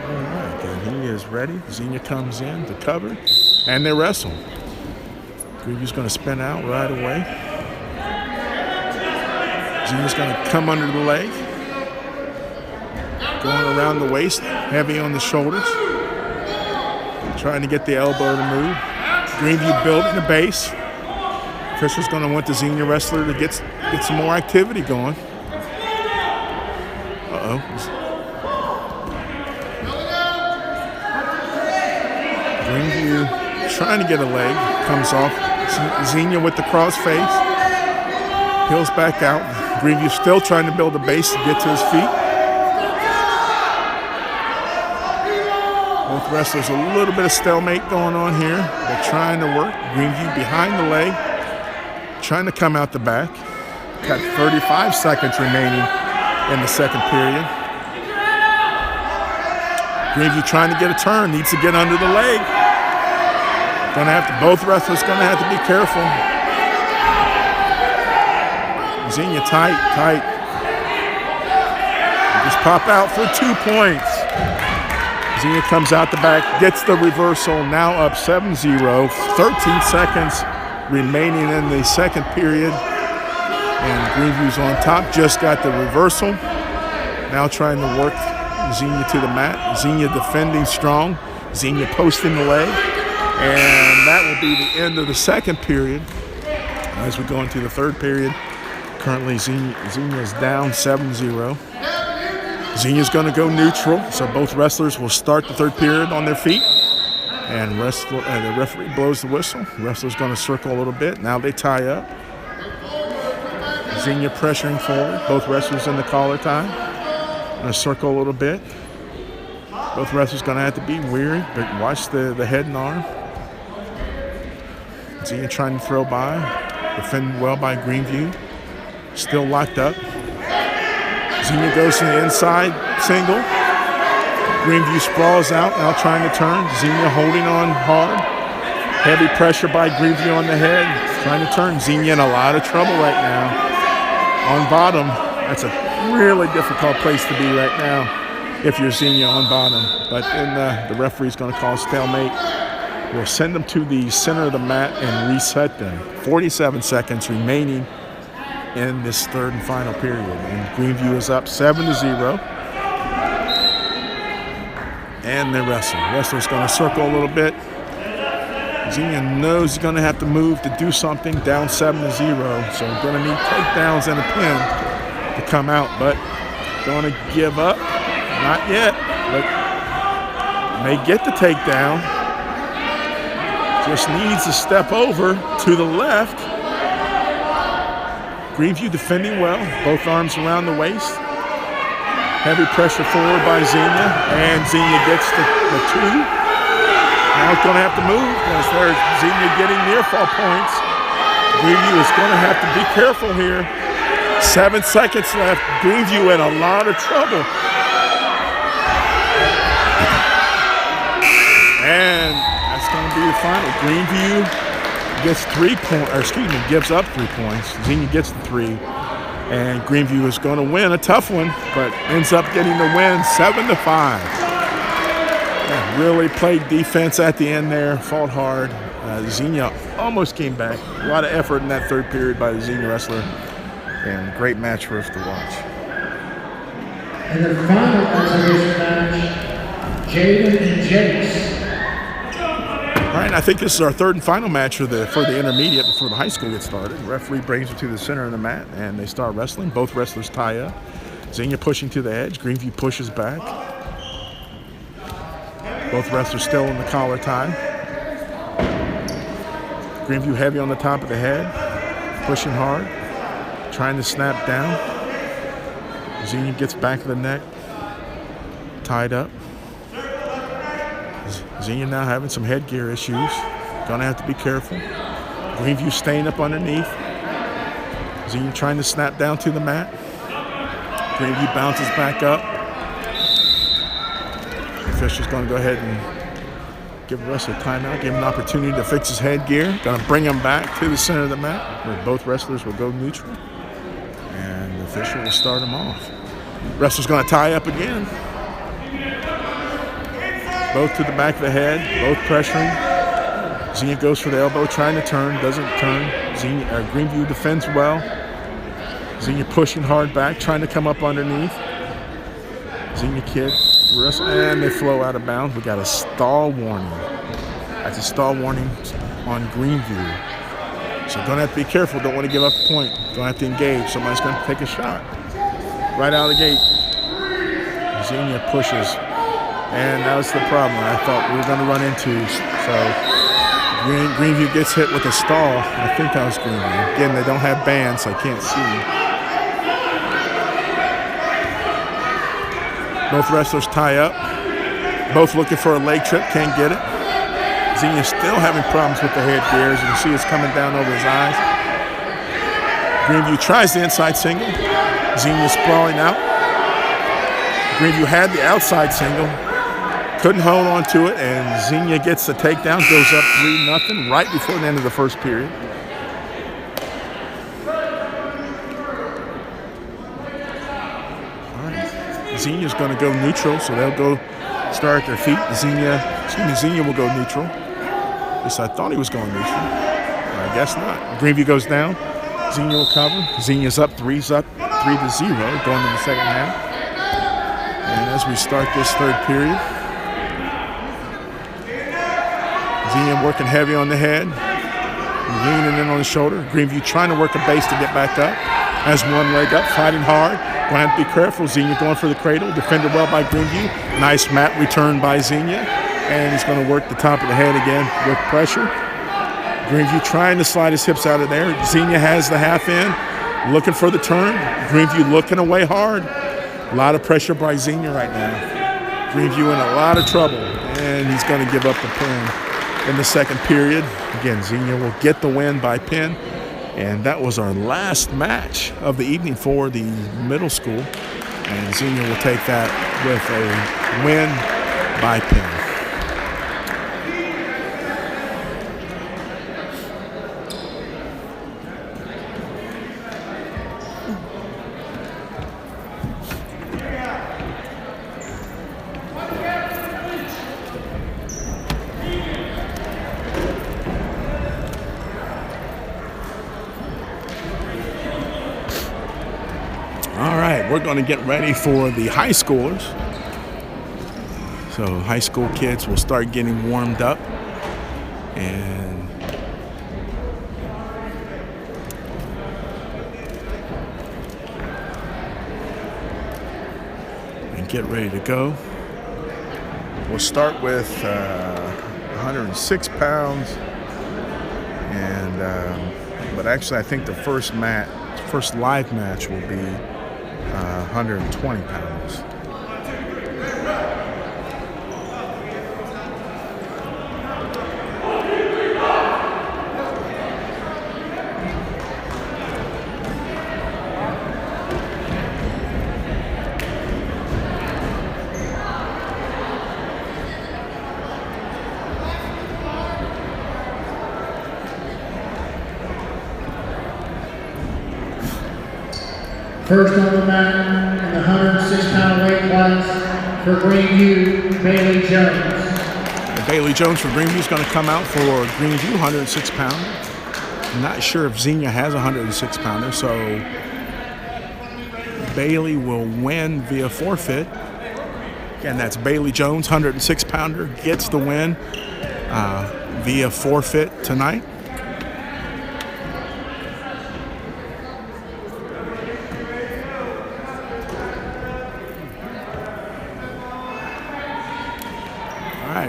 All right, and he is ready. Xenia comes in to cover, and they wrestle. Greeneview's going to spin out right away. Xenia's going to come under the leg. Going around the waist, heavy on the shoulders. Trying to get the elbow to move. Greeneview building the base. Official's going to want the Xenia wrestler to get some more activity going. Uh-oh. Greeneview trying to get a leg. Comes off. Xenia with the cross face. Peels back out. Greeneview still trying to build a base to get to his feet. Both wrestlers, a little bit of stalemate going on here. They're trying to work. Greeneview behind the leg. Trying to come out the back. Got 35 seconds remaining in the second period. Greeneview trying to get a turn. Needs to get under the leg. Both wrestlers gonna have to be careful. Xenia tight. Just pop out for 2 points. Xenia comes out the back, gets the reversal, now up 7-0. 13 seconds remaining in the second period. And Greeneview's on top, just got the reversal. Now trying to work Xenia to the mat. Xenia defending strong. Xenia posting the leg. And that will be the end of the second period. As we go into the third period, currently Xenia is down 7-0. Xenia's going to go neutral, so both wrestlers will start the third period on their feet. And the referee blows the whistle. Wrestler's going to circle a little bit. Now they tie up. Xenia pressuring forward. Both wrestlers in the collar tie. Going to circle a little bit. Both wrestlers going to have to be weary, but watch the head and arm. Xenia trying to throw by. Defended well by Greeneview. Still locked up. Xenia goes to the inside single. Greeneview sprawls out, now trying to turn. Xenia holding on hard. Heavy pressure by Greeneview on the head. Trying to turn. Xenia in a lot of trouble right now. On bottom, that's a really difficult place to be right now if you're Xenia on bottom. But then the referee's going to call stalemate. We'll send them to the center of the mat and reset them. 47 seconds remaining in this third and final period. And Greeneview is up 7-0. And they wrestle. Wrestler's going to circle a little bit. Xenia knows he's going to have to move to do something, down 7-0. So going to need takedowns and a pin to come out, but going to give up. Not yet, but may get the takedown. Just needs to step over to the left. Greeneview defending well, both arms around the waist. Heavy pressure forward by Xenia, and Xenia gets the two. Now it's going to have to move as there's Xenia getting near fall points. Greeneview is going to have to be careful here. 7 seconds left. Greeneview in a lot of trouble. And that's going to be the final. Greeneview gets 3 points, gives up 3 points. Xenia gets the 3. And Greeneview is going to win a tough one, but ends up getting the win 7-5. Yeah, really played defense at the end there, fought hard. Xenia almost came back. A lot of effort in that third period by the Xenia wrestler. And great match for us to watch. And the final observation match, Jaden and Jace. All right, I think this is our third and final match for the intermediate before the high school gets started. The referee brings it to the center of the mat, and they start wrestling. Both wrestlers tie up. Xenia pushing to the edge. Greeneview pushes back. Both wrestlers still in the collar tie. Greeneview heavy on the top of the head, pushing hard, trying to snap down. Xenia gets back of the neck, tied up. Xenia now having some headgear issues. Gonna have to be careful. Greeneview staying up underneath. Xenia trying to snap down to the mat. Greeneview bounces back up. The official's gonna go ahead and give the wrestler a timeout, give him an opportunity to fix his headgear. Gonna bring him back to the center of the mat where both wrestlers will go neutral. And the official will start him off. Wrestler's gonna tie up again. Both to the back of the head, both pressuring. Xenia goes for the elbow, trying to turn, doesn't turn. Greeneview defends well. Xenia pushing hard back, trying to come up underneath. Xenia kid, and they flow out of bounds. We got a stall warning. That's a stall warning on Greeneview. So gonna have to be careful, don't want to give up the point. Don't have to engage, somebody's gonna take a shot. Right out of the gate. Xenia pushes. And that was the problem I thought we were going to run into. So Greeneview gets hit with a stall. I think that was Greeneview. Again, they don't have bands, so I can't see. Both wrestlers tie up. Both looking for a leg trip, can't get it. Xenia still having problems with the headgear. As you can see, it's coming down over his eyes. Greeneview tries the inside single. Xenia sprawling out. Greeneview had the outside single. Couldn't hold on to it, and Xenia gets the takedown, goes up 3-0 right before the end of the first period. All right. Xenia's going to go neutral, so they'll go start at their feet. Xenia will go neutral. At least I thought he was going neutral. I guess not. Greeneview goes down. Xenia will cover. Xenia's up 3-0 going into the second half. And as we start this third period, Xenia working heavy on the head, leaning in on the shoulder. Greeneview trying to work a base to get back up. Has one leg up, fighting hard. Going to have to be careful. Xenia going for the cradle. Defended well by Greeneview. Nice mat return by Xenia. And he's going to work the top of the head again with pressure. Greeneview trying to slide his hips out of there. Xenia has the half in, looking for the turn. Greeneview looking away hard. A lot of pressure by Xenia right now. Greeneview in a lot of trouble. And he's going to give up the pin in the second period. Again, Xenia will get the win by pin. And that was our last match of the evening for the middle school. And Xenia will take that with a win by pin. We're going to get ready for the high schoolers. So high school kids will start getting warmed up and get ready to go. We'll start with 106 pounds, and but actually I think the first live match will be 120 pounds. First on the mat in the 106-pound weight class for Greeneview, Bailey Jones. Bailey Jones for Greeneview is going to come out for Greeneview, 106 pounder. I'm not sure if Xenia has a 106 pounder, so Bailey will win via forfeit. Again, that's Bailey Jones, 106 pounder, gets the win via forfeit tonight.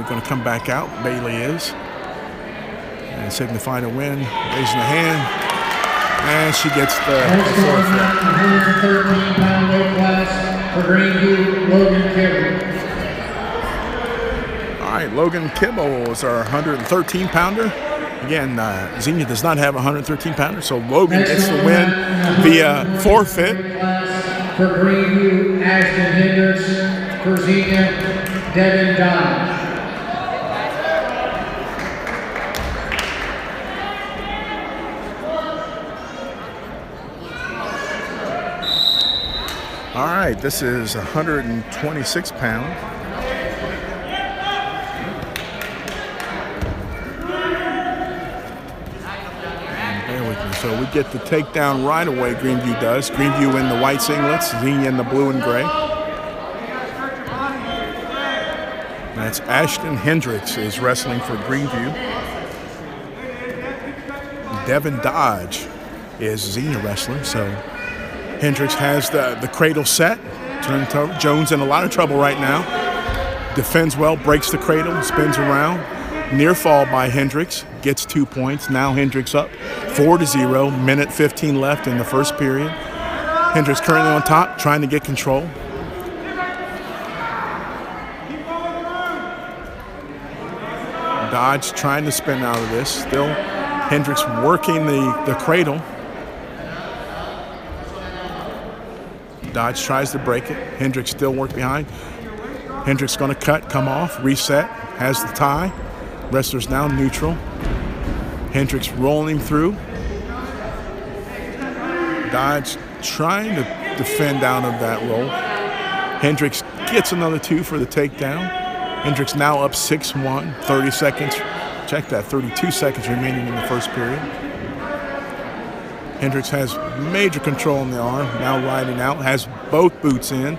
Going to come back out. Bailey is. And signifying a win. Raising the hand. And she gets the forfeit. 113-pound weight class for Greeneview, Logan Kibble. All right, Logan Kibble is our 113-pounder. Again, Xenia does not have a 113-pounder, so Logan gets the win via forfeit. For Greeneview, Ashton Hendricks. For Xenia, Devin Dodge. All right, this is 126 pounds. Bear with me. So we get the takedown right away, Greeneview does. Greeneview in the white singlets, Xenia in the blue and gray. That's Ashton Hendricks is wrestling for Greeneview. Devin Dodge is Xenia wrestler, so Hendricks has the cradle set. Turned over. Jones in a lot of trouble right now. Defends well, breaks the cradle, spins around. Near fall by Hendricks, gets 2 points. Now Hendricks up 4-0, minute 15 left in the first period. Hendricks currently on top, trying to get control. Dodge trying to spin out of this. Still Hendricks working the cradle. Dodge tries to break it. Hendricks still work behind. Hendricks going to cut, come off, reset, has the tie. Wrestler's now neutral. Hendricks rolling him through. Dodge trying to defend out of that roll. Hendricks gets another 2 for the takedown. Hendricks now up 6-1, 30 seconds. Check that, 32 seconds remaining in the first period. Hendricks has major control in the arm, now riding out, has both boots in.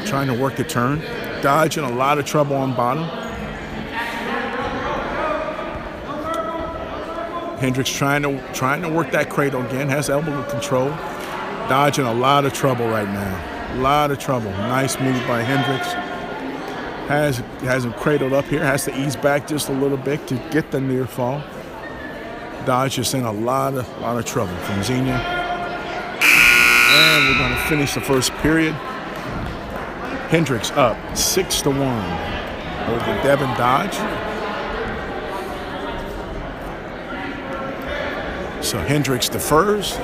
Trying to work the turn. Dodging a lot of trouble on bottom. Hendricks trying to work that cradle again, has elbow control. Dodging a lot of trouble right now. A lot of trouble. Nice move by Hendricks. Has him cradled up here, has to ease back just a little bit to get the near fall. Dodge is in a lot of trouble from Xenia. And we're going to finish the first period. Hendricks up 6-1 over Devin Dodge. So Hendricks defers.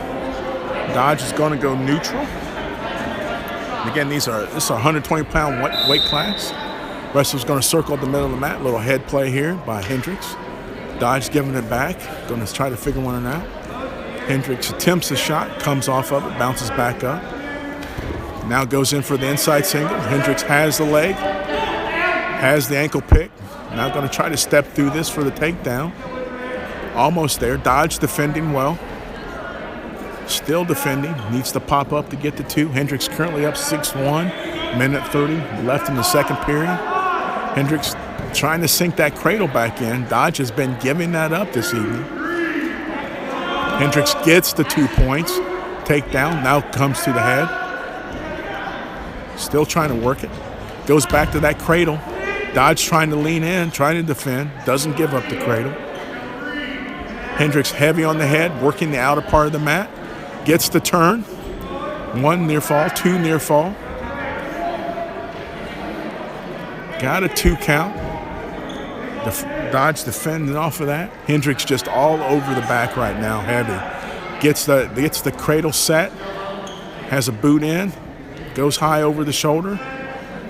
Dodge is going to go neutral. And again, this is a 120-pound weight class. Wrestler's going to circle the middle of the mat. Little head play here by Hendricks. Dodge giving it back. Going to try to figure one out. Hendricks attempts a shot, comes off of it, bounces back up. Now goes in for the inside single. Hendricks has the leg, has the ankle pick. Now going to try to step through this for the takedown. Almost there. Dodge defending well. Still defending. Needs to pop up to get the 2. Hendricks currently up 6-1. Minute 30 left in the second period. Hendricks trying to sink that cradle back in. Dodge has been giving that up this evening. Hendricks gets the 2 points. Takedown. Now comes to the head. Still trying to work it. Goes back to that cradle. Dodge trying to lean in, trying to defend. Doesn't give up the cradle. Hendricks heavy on the head, working the outer part of the mat. Gets the turn. 1 near fall, 2 near fall. Got a 2 count. Dodge defending off of that. Hendricks just all over the back right now, heavy. Gets the cradle set. Has a boot in. Goes high over the shoulder.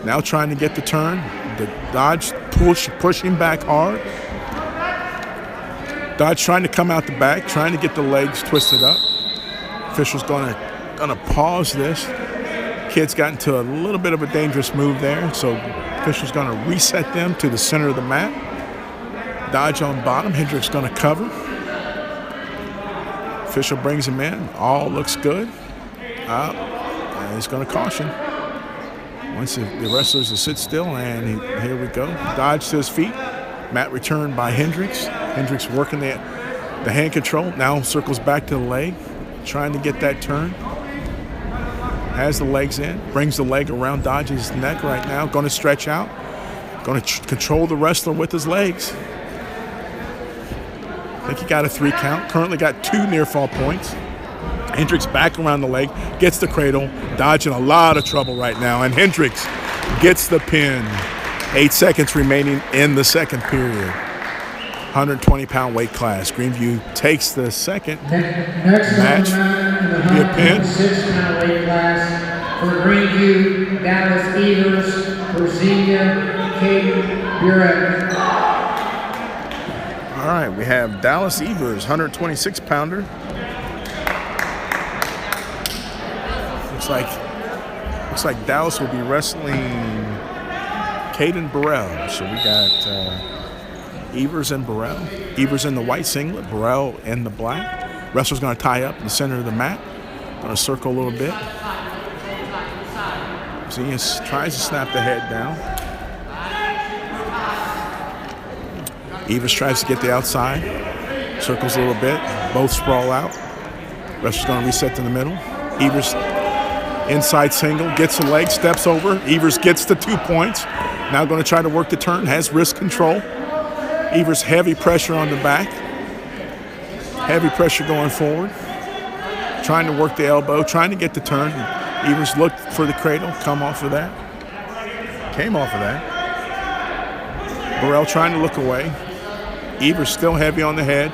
Now trying to get the turn. The Dodge pushing back hard. Dodge trying to come out the back, trying to get the legs twisted up. Official's gonna pause this. Kid's got into a little bit of a dangerous move there, so official's gonna reset them to the center of the mat. Dodge on bottom. Hendricks gonna cover. Official brings him in. All looks good. And he's gonna caution. Once the wrestlers will sit still, and here we go. Dodge to his feet. Mat return by Hendricks. Hendricks working the hand control. Now circles back to the leg. Trying to get that turn. Has the legs in. Brings the leg around Dodge's neck right now. Going to stretch out. Going to control the wrestler with his legs. I think he got a 3 count. Currently got 2 near fall points. Hendricks back around the leg. Gets the cradle. Dodge in a lot of trouble right now. And Hendricks gets the pin. 8 seconds remaining in the second period. 120-pound weight class. Greeneview takes the second match. Be a pin. 6-pound weight class for Greeneview, Dallas Evers, for Xenia, Burek. All right, we have Dallas Evers, 126-pounder. Looks like Dallas will be wrestling Caden Burrell. So we got Evers and Burrell. Evers in the white singlet, Burrell in the black. Wrestler's going to tie up in the center of the mat. Going to circle a little bit. Xenia tries to snap the head down. Evers tries to get the outside. Circles a little bit. Both sprawl out. Wrestler's going to reset to the middle. Evers inside single, gets the leg, steps over. Evers gets the 2 points. Now going to try to work the turn, has wrist control. Evers heavy pressure on the back. Heavy pressure going forward. Trying to work the elbow, trying to get the turn. Evers looked for the cradle, come off of that. Came off of that. Burrell trying to look away. Evers still heavy on the head.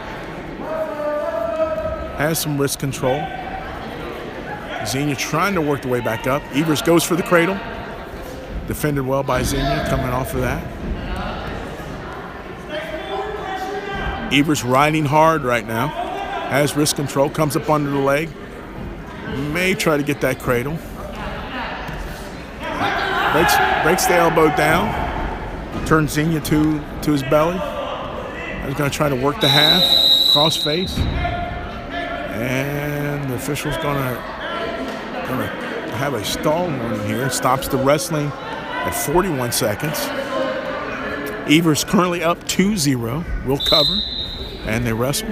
Has some wrist control. Xenia trying to work the way back up. Evers goes for the cradle. Defended well by Xenia, coming off of that. Evers riding hard right now. Has wrist control, comes up under the leg. May try to get that cradle. Breaks the elbow down. Turns Xenia to his belly. He's going to try to work the half. Cross face. And the official's going to have a stall warning here. Stops the wrestling at 41 seconds. Evers currently up 2-0. Will cover. And they wrestle.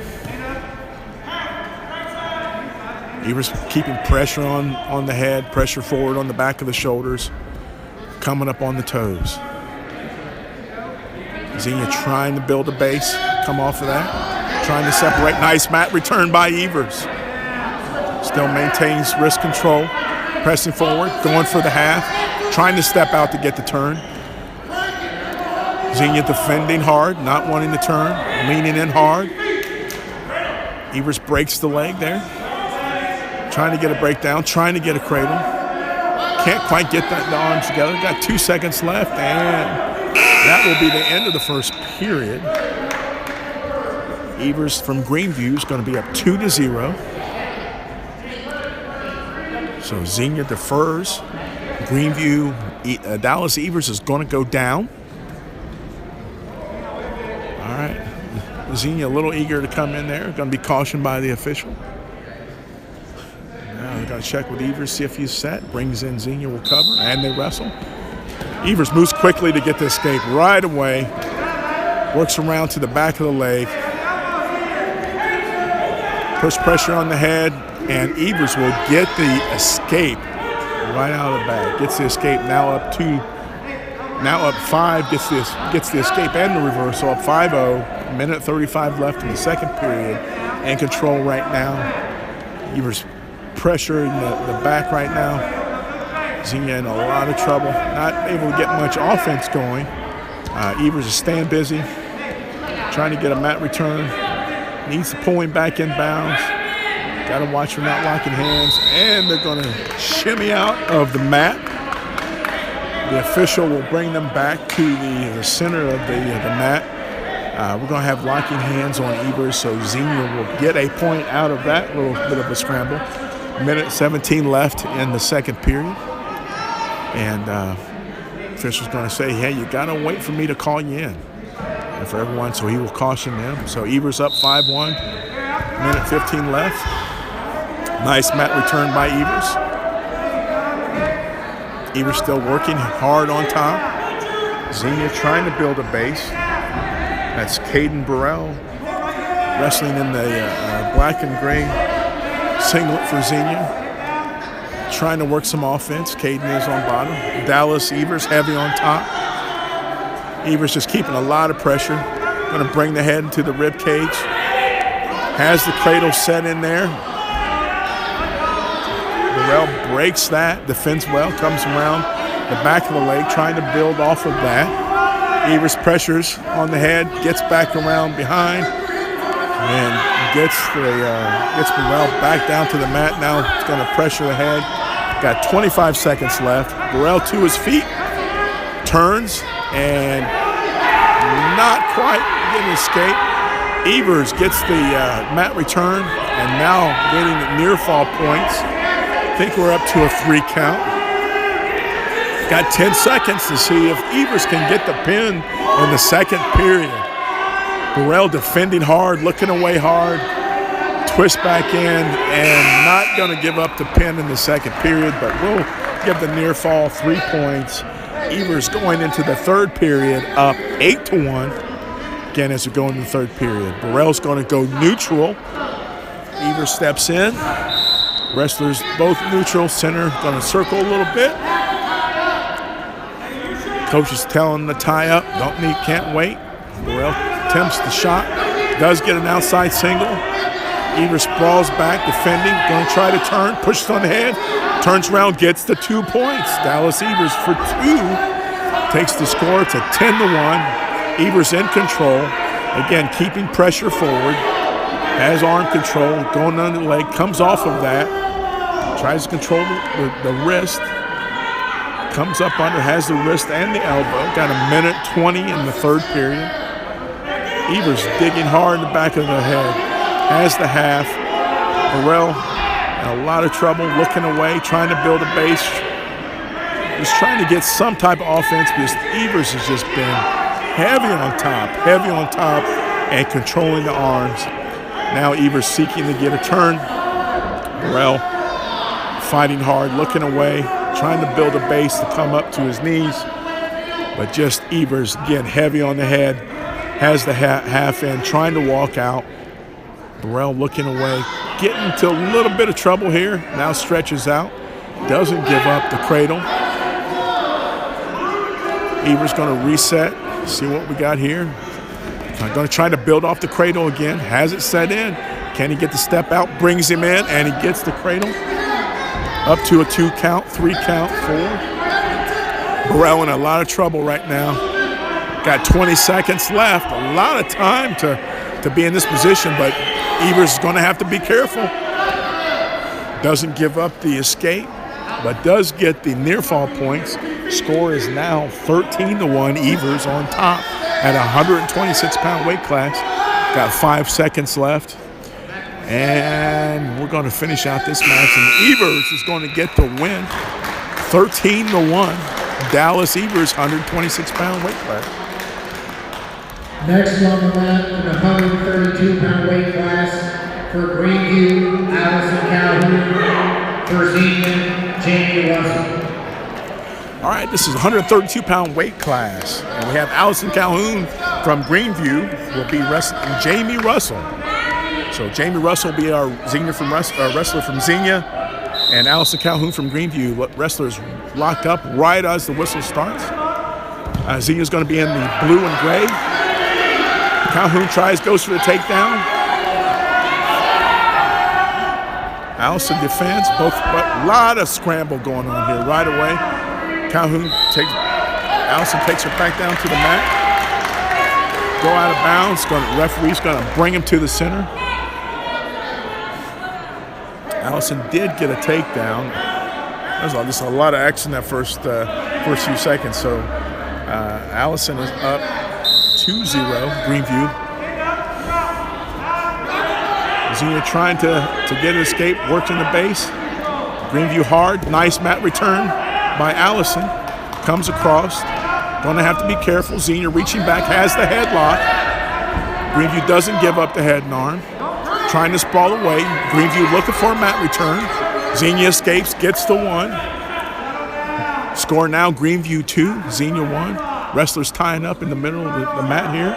Evers keeping pressure on the head, pressure forward on the back of the shoulders, coming up on the toes. Xenia trying to build a base, come off of that, trying to separate. Nice mat return by Evers. Still maintains wrist control, pressing forward, going for the half, trying to step out to get the turn. Xenia defending hard, not wanting to turn, leaning in hard. Evers breaks the leg there. Trying to get a breakdown, trying to get a cradle. Can't quite get the arms together. Got 2 seconds left, and that will be the end of the first period. Evers from Greeneview is going to be up 2-0. So Xenia defers. Greeneview, Dallas Evers is going to go down. All right. Xenia a little eager to come in there. Going to be cautioned by the official. Got to check with Evers, see if he's set. Brings in Xenia, will cover, and they wrestle. Evers moves quickly to get the escape right away. Works around to the back of the leg. Push pressure on the head, and Evers will get the escape right out of the bag. Gets the escape, now up 5, gets the escape and the reversal, up 5-0. Minute 35 left in the second period, and control right now. Evers pressure in the back right now. Xenia in a lot of trouble, not able to get much offense going. Evers is staying busy, trying to get a mat return. Needs to pull him back in bounds. Got to watch for not locking hands, and they're going to shimmy out of the mat. The official will bring them back to the center of the mat. We're going to have locking hands on Evers, so Xenia will get a point out of that little bit of a scramble. Minute 17 left in the second period. And official's going to say, hey, you got to wait for me to call you in. And for everyone, so he will caution them. So Evers up 5-1. Minute 15 left. Nice mat return by Evers. Evers still working hard on top. Xenia trying to build a base. That's Caden Burrell wrestling in the black and gray singlet for Xenia. Trying to work some offense. Caden is on bottom. Dallas Evers heavy on top. Evers just keeping a lot of pressure. Going to bring the head into the rib cage. Has the cradle set in there. Burrell breaks that. Defends well. Comes around the back of the leg. Trying to build off of that. Evers pressures on the head. Gets back around behind. And gets Burrell back down to the mat. Now it's going to pressure the head. Got 25 seconds left. Burrell to his feet. Turns and not quite getting escape. Evers gets the mat return and now getting near fall points. I think we're up to a 3 count. Got 10 seconds to see if Evers can get the pin in the second period. Burrell defending hard, looking away hard, twist back in, and not going to give up the pin in the second period, but we'll give the near fall 3 points. Evers going into the third period up 8-1. Again, as we go into the third period. Burrell's going to go neutral. Evers steps in. Wrestlers both neutral. Center going to circle a little bit. Coach is telling him to tie up. Can't wait. Burrell attempts the shot. Does get an outside single. Evers sprawls back, defending. Going to try to turn. Pushes on the head. Turns around, gets the 2 points. Dallas Evers for 2. Takes the score to 10-1. Evers in control. Again, keeping pressure forward. Has arm control. Going under the leg. Comes off of that. Tries to control the wrist. Comes up under. Has the wrist and the elbow. Got a minute 20 in the third period. Evers digging hard in the back of the head. Has the half. Burrell in a lot of trouble. Looking away. Trying to build a base. Just trying to get some type of offense because Evers has just been heavy on top, and controlling the arms. Now Evers seeking to get a turn. Burrell fighting hard, looking away, trying to build a base to come up to his knees. But just Evers, again, heavy on the head, has the half end, trying to walk out. Burrell looking away, getting into a little bit of trouble here. Now stretches out, doesn't give up the cradle. Evers going to reset, see what we got here. Going to try to build off the cradle again. Has it set in? Can he get the step out? Brings him in, and he gets the cradle. Up to a 2 count, 3 count, 4. Burrell in a lot of trouble right now. Got 20 seconds left. A lot of time to be in this position, but Evers is going to have to be careful. Doesn't give up the escape, but does get the near fall points. Score is now 13-1. Evers on top at a 126-pound weight class. Got 5 seconds left. And we're going to finish out this match. And Evers is going to get the win. 13-1. Dallas Evers, 126-pound weight class. Next on the mat in the 132-pound weight class for Greeneview, Allison Calhoun. For Xenia, Jamie Russell. All right, this is 132-pound weight class. And we have Allison Calhoun from Greeneview will be wrestling Jamie Russell. So Jamie Russell will be our wrestler from Xenia, and Allison Calhoun from Greeneview. Wrestlers locked up right as the whistle starts. Xenia's going to be in the blue and gray. Calhoun goes for the takedown. Allison defends, but a lot of scramble going on here right away. Allison takes her back down to the mat. Go out of bounds. Referee's going to bring him to the center. Allison did get a takedown. There's just a lot of action that first few seconds. So Allison is up 2-0, Greeneview. Xenia trying to get an escape, working the base. Greeneview hard, nice mat return by Allison. Comes across, gonna have to be careful. Xenia reaching back, has the headlock. Greeneview doesn't give up the head and arm. Trying to sprawl away. Greeneview looking for a mat return. Xenia escapes, gets the 1. Score now, Greeneview 2, Xenia 1. Wrestlers tying up in the middle of the mat here.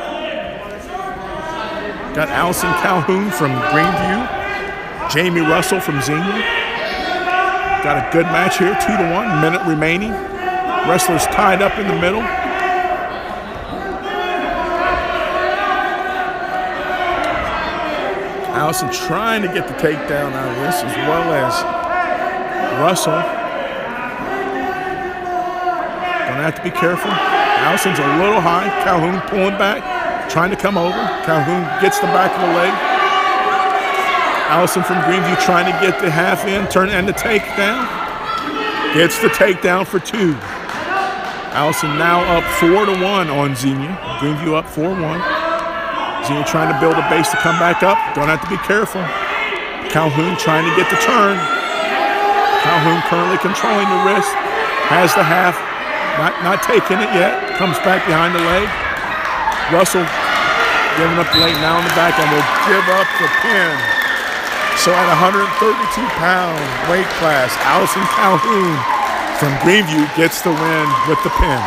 Got Allison Calhoun from Greeneview. Jamie Russell from Xenia. Got a good match here, 2-1, minute remaining. Wrestlers tied up in the middle. Allison trying to get the takedown out of this, as well as Russell. Gonna have to be careful. Allison's a little high. Calhoun pulling back, trying to come over. Calhoun gets the back of the leg. Allison from Greeneview trying to get the half in, turn and the takedown. Gets the takedown for 2. Allison now up 4-1 on Xenia. Greeneview up 4-1. Xenia trying to build a base to come back up. Gonna have to be careful. Calhoun trying to get the turn. Calhoun currently controlling the wrist. Has the half. Not taking it yet. Comes back behind the leg. Russell giving up the leg now in the back and will give up the pin. So at 132-pound weight class, Allison Calhoun from Greeneview gets the win with the pin.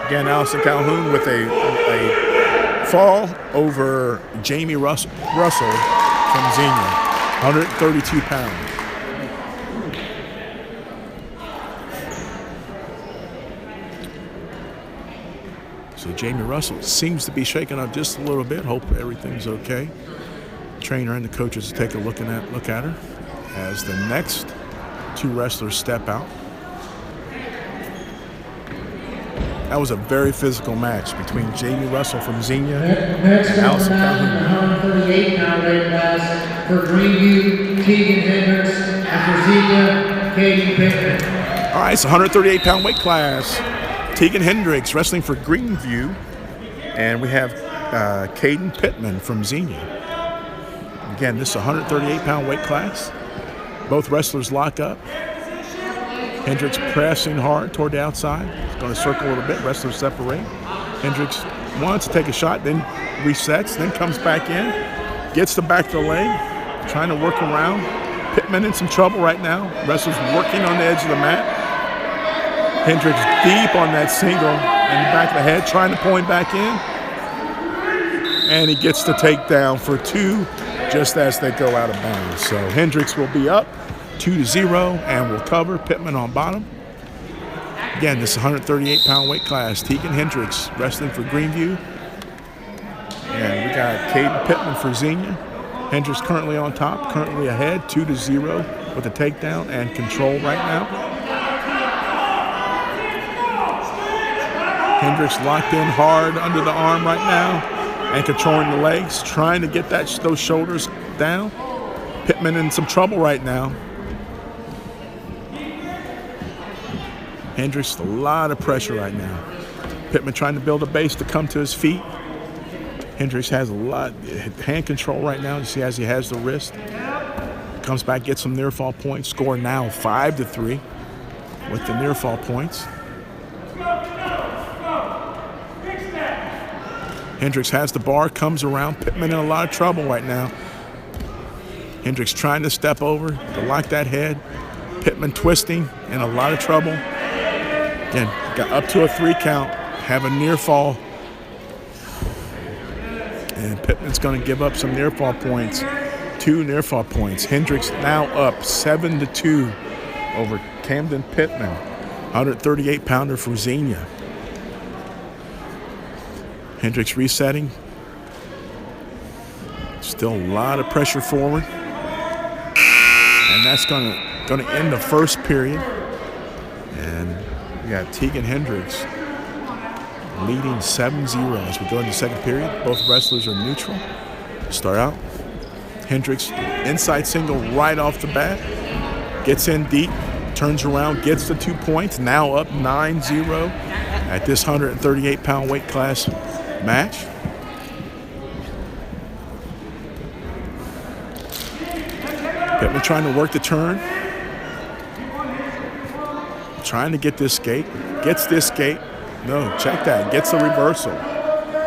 Again, Allison Calhoun with a fall over Jamie Russell from Xenia, 132 pounds. So Jamie Russell seems to be shaking up just a little bit. Hope everything's okay. Trainer and the coaches take a look at her as the next 2 wrestlers step out. That was a very physical match between Jamie Russell from Xenia and Allison Calhoun. 138-pound weight class for Greeneview, Tegan Hendricks, and for Xenia, Katie Pittman. All right, it's 138-pound weight class. Tegan Hendricks wrestling for Greeneview, and we have Caden Pittman from Xenia. Again, this is a 138-pound weight class. Both wrestlers lock up. Hendricks pressing hard toward the outside. He's going to circle a little bit. Wrestlers separate. Hendricks wants to take a shot, then resets, then comes back in. Gets the back of the leg, trying to work around. Pittman in some trouble right now. Wrestlers working on the edge of the mat. Hendricks deep on that single in the back of the head, trying to pull him back in. And he gets the takedown for 2 just as they go out of bounds. So Hendricks will be up 2-0 and will cover. Pittman on bottom. Again, this is 138-pound weight class. Tegan Hendricks wrestling for Greeneview. And we got Caden Pittman for Xenia. Hendricks currently on top, currently ahead, 2-0 with a takedown and control right now. Hendricks locked in hard under the arm right now and controlling the legs, trying to get those shoulders down. Pittman in some trouble right now. Hendricks, a lot of pressure right now. Pittman trying to build a base to come to his feet. Hendricks has a lot hand control right now. You see as he has the wrist. Comes back, gets some near fall points. Score now 5-3 with the near fall points. Hendricks has the bar, comes around. Pittman in a lot of trouble right now. Hendricks trying to step over to lock that head. Pittman twisting, in a lot of trouble. Again, got up to a 3 count, have a near fall. And Pittman's going to give up some near fall points, 2 near fall points. Hendricks now up 7-2 over Camden Pittman, 138-pounder for Xenia. Hendricks resetting. Still a lot of pressure forward. And that's going to end the first period. And we got Tegan Hendricks leading 7-0 as we go into the second period. Both wrestlers are neutral. Start out. Hendricks inside single right off the bat. Gets in deep, turns around, gets the 2 points. Now up 9-0 at this 138-pound weight class match. Pittman trying to work the turn. Trying to get this skate. Gets this skate. No, check that. Gets the reversal.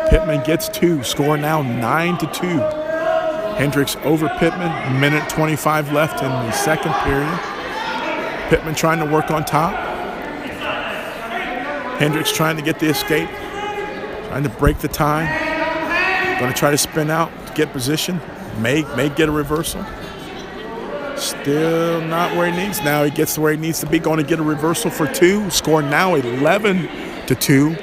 Pittman gets 2. Score now 9-2. Hendricks over Pittman. 1:25 left in the second period. Pittman trying to work on top. Hendricks trying to get the escape. Trying to break the tie. Going to try to spin out, get position. May get a reversal. Still not where he needs. Now he gets to where he needs to be. Going to get a reversal for 2. Score now 11-2.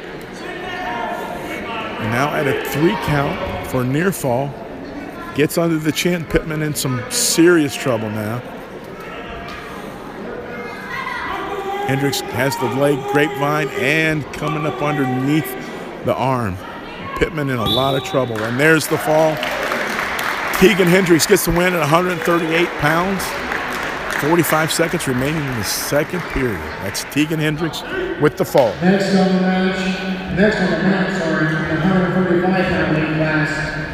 And now at a 3 count for near fall. Gets under the chin. Pittman in some serious trouble now. Hendricks has the leg grapevine and coming up underneath the arm. Pittman in a lot of trouble. And there's the fall. Tegan Hendricks gets the win at 138 pounds. 45 seconds remaining in the second period. That's Tegan Hendricks with the fall. Next on the match, the 145-pound weight class,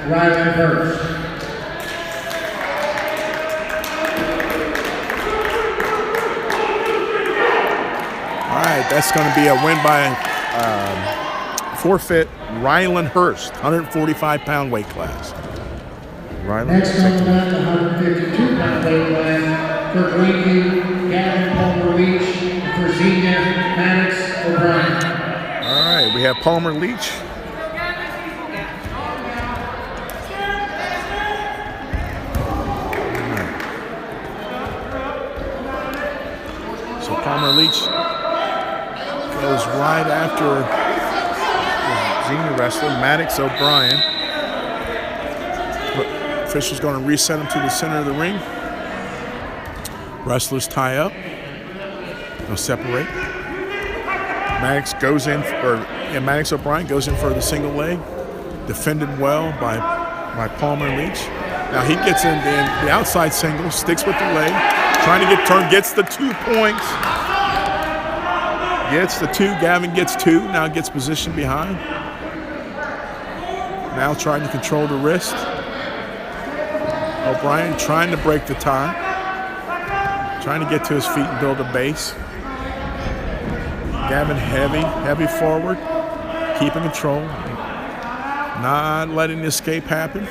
Riley Hurst. All right, that's going to be a win by forfeit. Rylan Hurst, 145-pound weight class. Rylan. Next on the match, 152-pound weight class for Greeneview, Gavin Palmer Leach, for Xenia Maddox O'Brien. All right, we have Palmer Leach. So Palmer Leach goes right after the Xenia wrestler, Maddox O'Brien. Official's going to reset him to the center of the ring. Wrestlers tie up. They'll separate. Maddox O'Brien goes in for the single leg. Defended well by Palmer Leach. Now he gets in the outside single, sticks with the leg, trying to get turned, gets the 2 points. Gets the 2, Gavin gets 2, now gets positioned behind. Now trying to control the wrist. O'Brien trying to break the tie. Trying to get to his feet and build a base. Gavin heavy forward, keeping control, not letting the escape happen.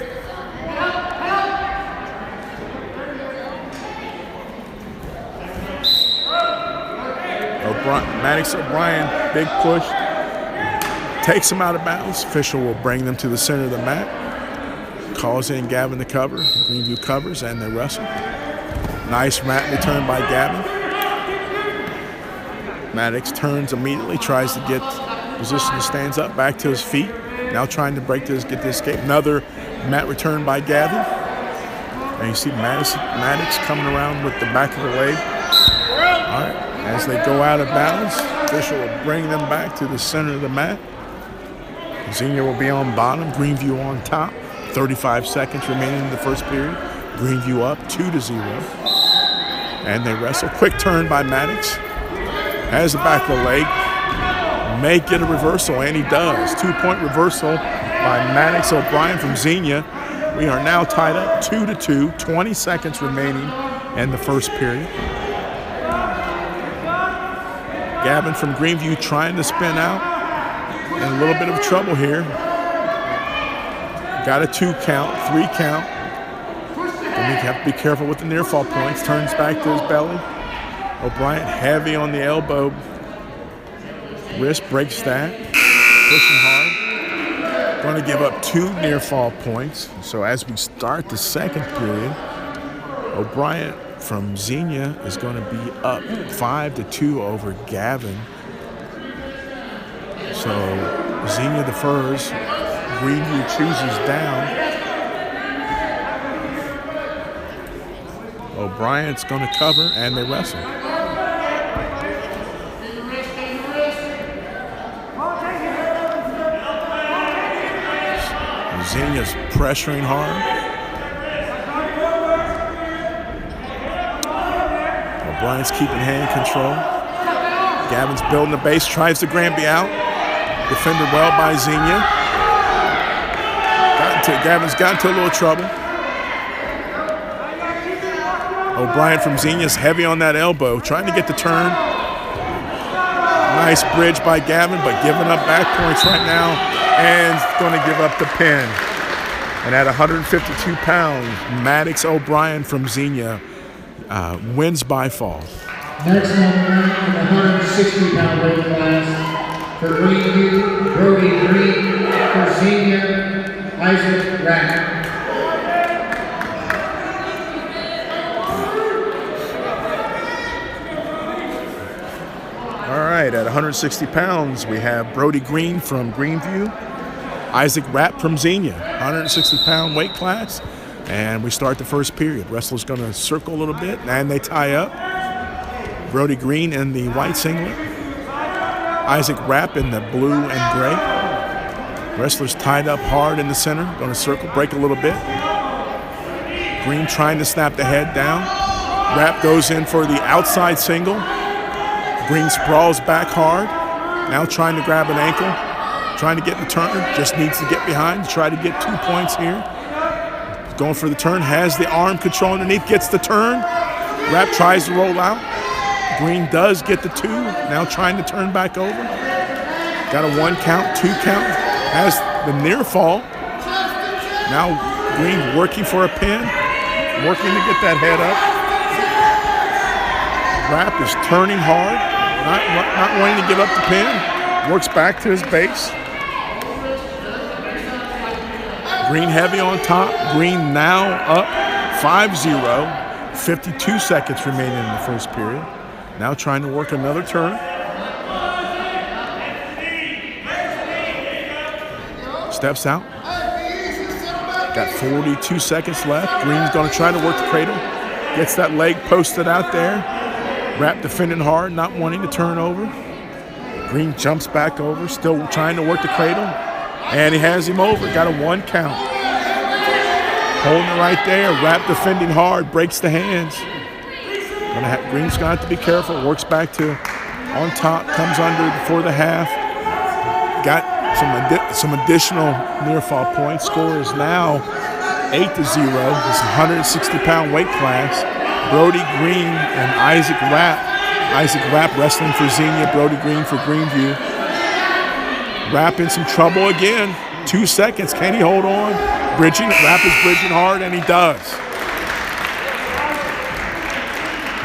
Maddox O'Brien, big push, takes him out of bounds. Official will bring them to the center of the mat. Calls in Gavin to cover. Greeneview covers and they wrestle. Nice mat return by Gavin. Maddox turns immediately, tries to get position, stands up, back to his feet. Now trying to break this, get the escape. Another mat return by Gavin. And you see Maddox coming around with the back of the leg. All right. As they go out of bounds, official will bring them back to the center of the mat. Xenia will be on bottom, Greeneview on top. 35 seconds remaining in the first period. Greeneview up 2-0. And they wrestle. Quick turn by Maddox. Has the back of the leg. May get a reversal, and he does. 2-point reversal by Maddox O'Brien from Xenia. We are now tied up 2-2. 20 seconds remaining in the first period. Gavin from Greeneview trying to spin out. In a little bit of trouble here. Got a 2 count, 3 count. And we have to be careful with the near fall points. Turns back to his belly. O'Brien heavy on the elbow. Wrist breaks that. Pushing hard. Going to give up 2 near fall points. So as we start the second period, O'Brien from Xenia is going to be up 5-2 over Gavin. So Xenia the Furs, Greeneview chooses down. O'Brien's going to cover and they wrestle. Xenia's pressuring hard. O'Brien's keeping hand control. Gavin's building the base, tries to Granby out. Defended well by Xenia. Gavin's got into a little trouble. O'Brien from Xenia's heavy on that elbow, trying to get the turn. Nice bridge by Gavin, but giving up back points right now and going to give up the pin. And at 152 pounds, Maddox O'Brien from Xenia wins by fall. Next on the mat in the 160-pound weight class for Greeneview, Brody Green, for Xenia, Isaac Rack. All right, at 160 pounds, we have Brody Green from Greeneview, Isaac Rapp from Xenia, 160-pound weight class. And we start the first period. Wrestler's going to circle a little bit, and they tie up. Brody Green in the white singlet. Isaac Rapp in the blue and gray. Wrestler's tied up hard in the center. Going to circle, break a little bit. Green trying to snap the head down. Rapp goes in for the outside single. Green sprawls back hard. Now trying to grab an ankle. Trying to get the turn. Just needs to get behind to try to get 2 points here. Going for the turn, has the arm control underneath, gets the turn. Rapp tries to roll out. Green does get the 2, now trying to turn back over. Got a 1 count, 2 count, has the near fall. Now Green working for a pin, working to get that head up. Rapp is turning hard, not wanting to give up the pin, works back to his base. Green heavy on top. Green now up 5-0. 52 seconds remaining in the first period. Now trying to work another turn. Steps out. Got 42 seconds left. Green's going to try to work the cradle. Gets that leg posted out there. Rapp defending hard, not wanting to turn over. Green jumps back over, still trying to work the cradle. And he has him over. Got a 1 count. Holding it right there. Rapp defending hard. Breaks the hands. Green's going to have to be careful. Works back to on top. Comes under for the half. Got some additional near fall points. Score is now 8-0. This 160-pound weight class. Brody Green and Isaac Rapp. Isaac Rapp wrestling for Xenia, Brody Green for Greeneview. Rapp in some trouble again. 2 seconds. Can he hold on? Bridging. Rapp is bridging hard, and he does.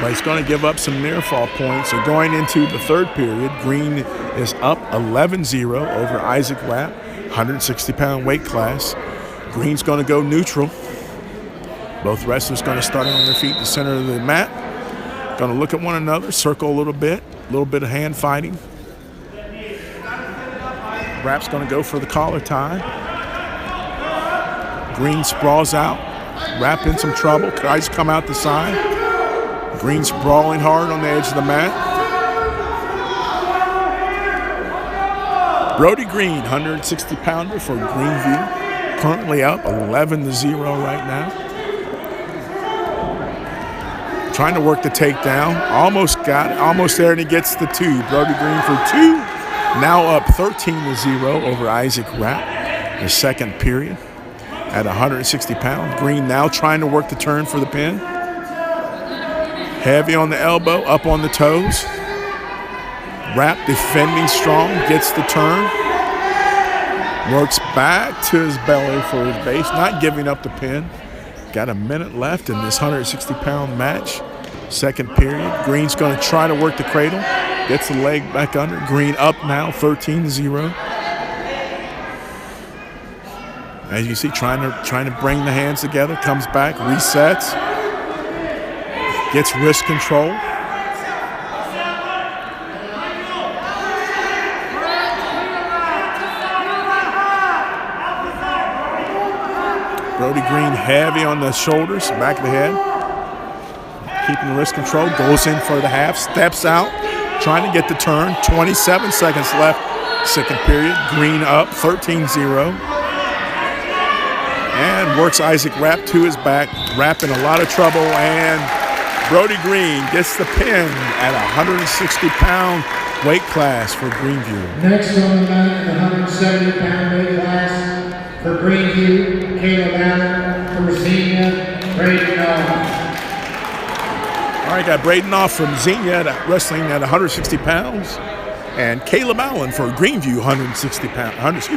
But he's going to give up some near fall points. So going into the third period, Green is up 11-0 over Isaac Rapp, 160-pound weight class. Green's going to go neutral. Both wrestlers going to start on their feet in the center of the mat. Going to look at one another, circle a little bit of hand fighting. Rapp's going to go for the collar tie. Green sprawls out. Rapp in some trouble. Tries to come out the side. Green sprawling hard on the edge of the mat. Brody Green, 160-pounder for Greeneview. Currently up 11-0 right now. Trying to work the takedown. Almost there, and he gets the 2. Brody Green for 2. Now up 13-0 over Isaac Rapp in the second period at 160 pounds. Green now trying to work the turn for the pin. Heavy on the elbow, up on the toes. Rapp defending strong, gets the turn. Works back to his belly for his base, not giving up the pin. Got a minute left in this 160-pound match. Second period. Green's going to try to work the cradle. Gets the leg back under. Green up now, 13-0. As you see, trying to bring the hands together. Comes back, resets. Gets wrist control. Brody Green heavy on the shoulders, back of the head. Keeping the wrist control, goes in for the half, steps out, trying to get the turn. 27 seconds left, second period. Green up, 13-0. And works Isaac Rapp to his back. Rapp in a lot of trouble, and Brody Green gets the pin at a 160-pound weight class for Greeneview. Next on the mat, the 170-pound weight class for Greeneview, Caleb Allen for Xenia, Braden Off. All right, got Braden Off from Xenia wrestling at 160 pounds, and Caleb Allen for Greeneview, 160 pounds.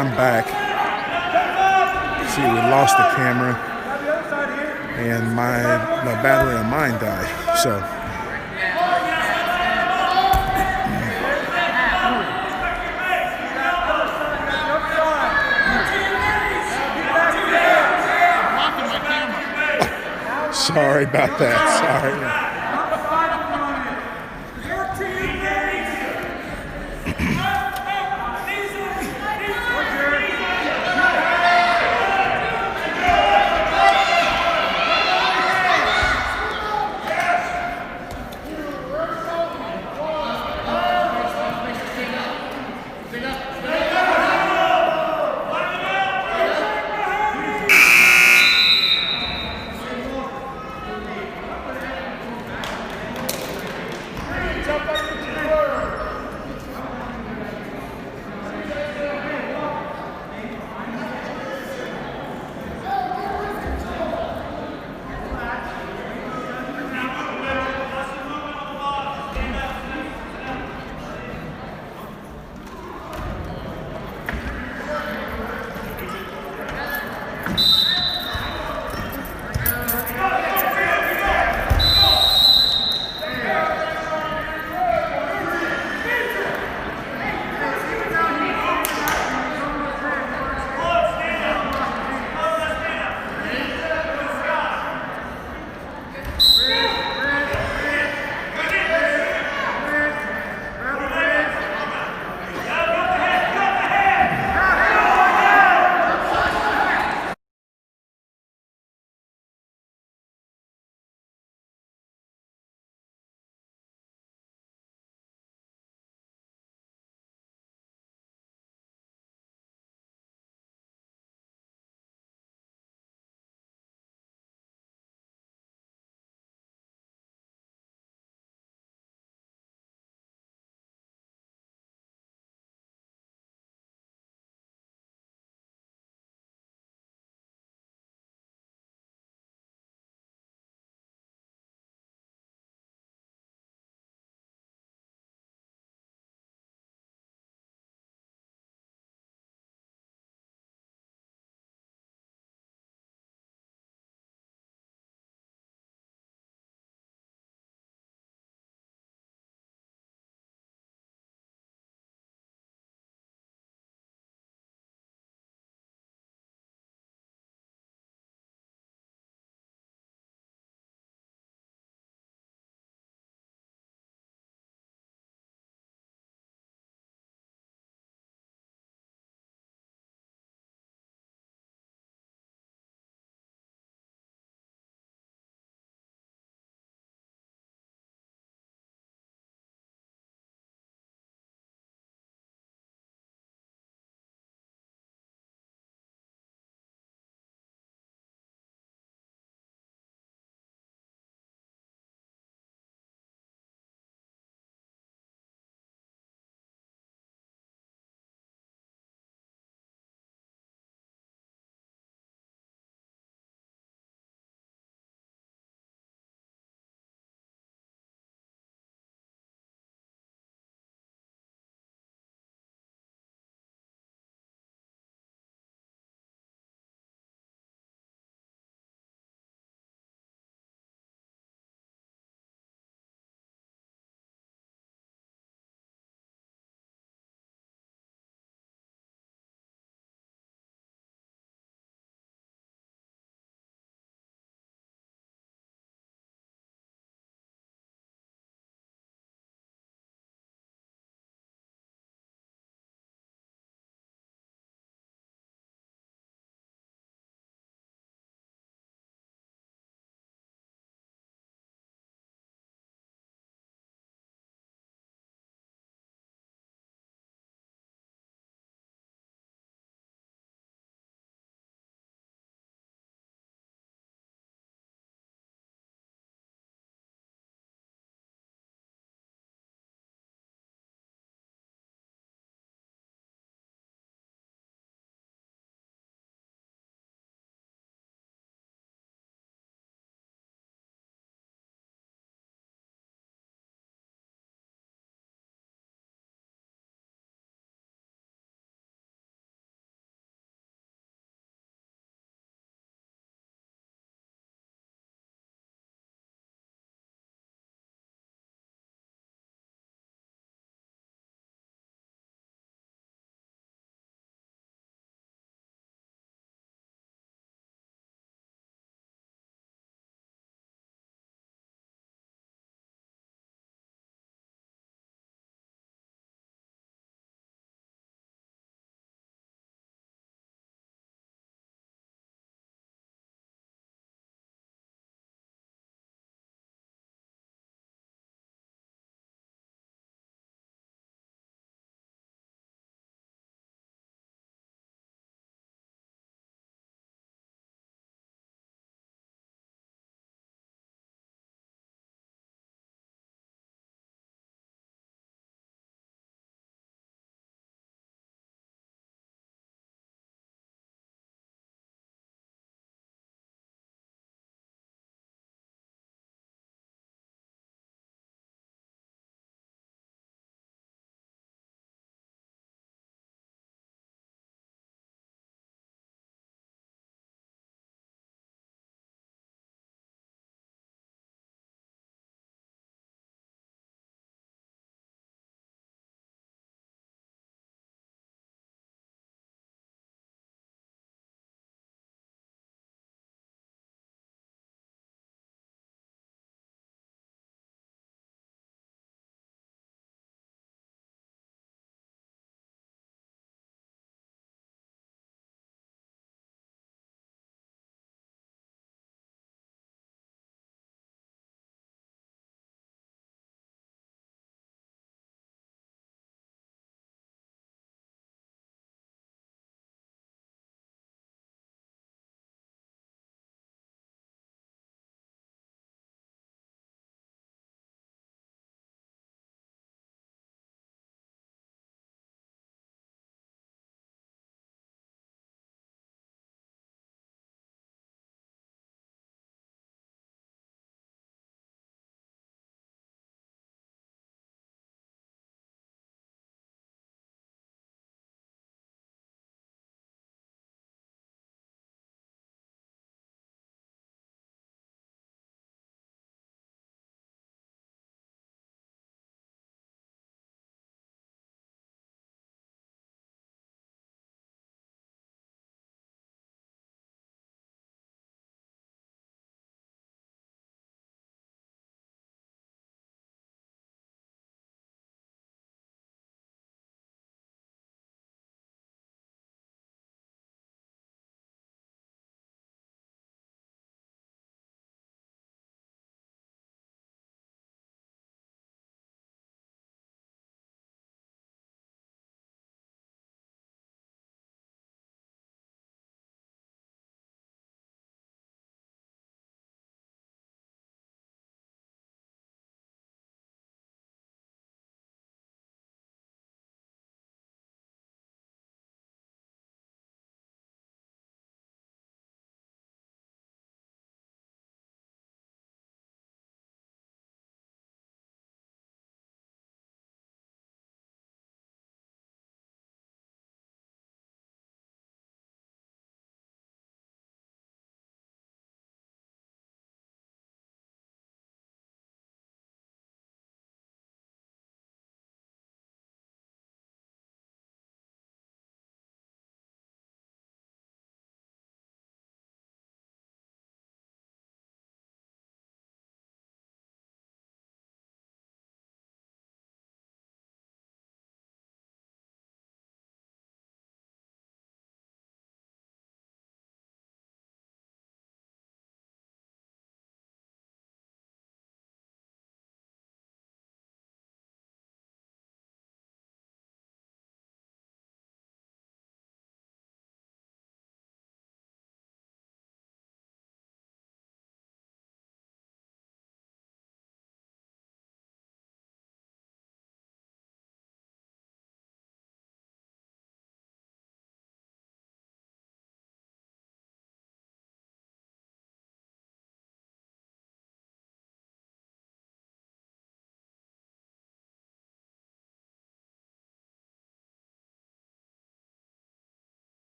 I'm back. See, we lost the camera, and the battery on mine died. So. Sorry about that. Sorry.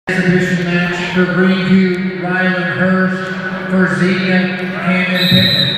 Exhibition match for Greeneview, Ryland Hurst for Xenia High School.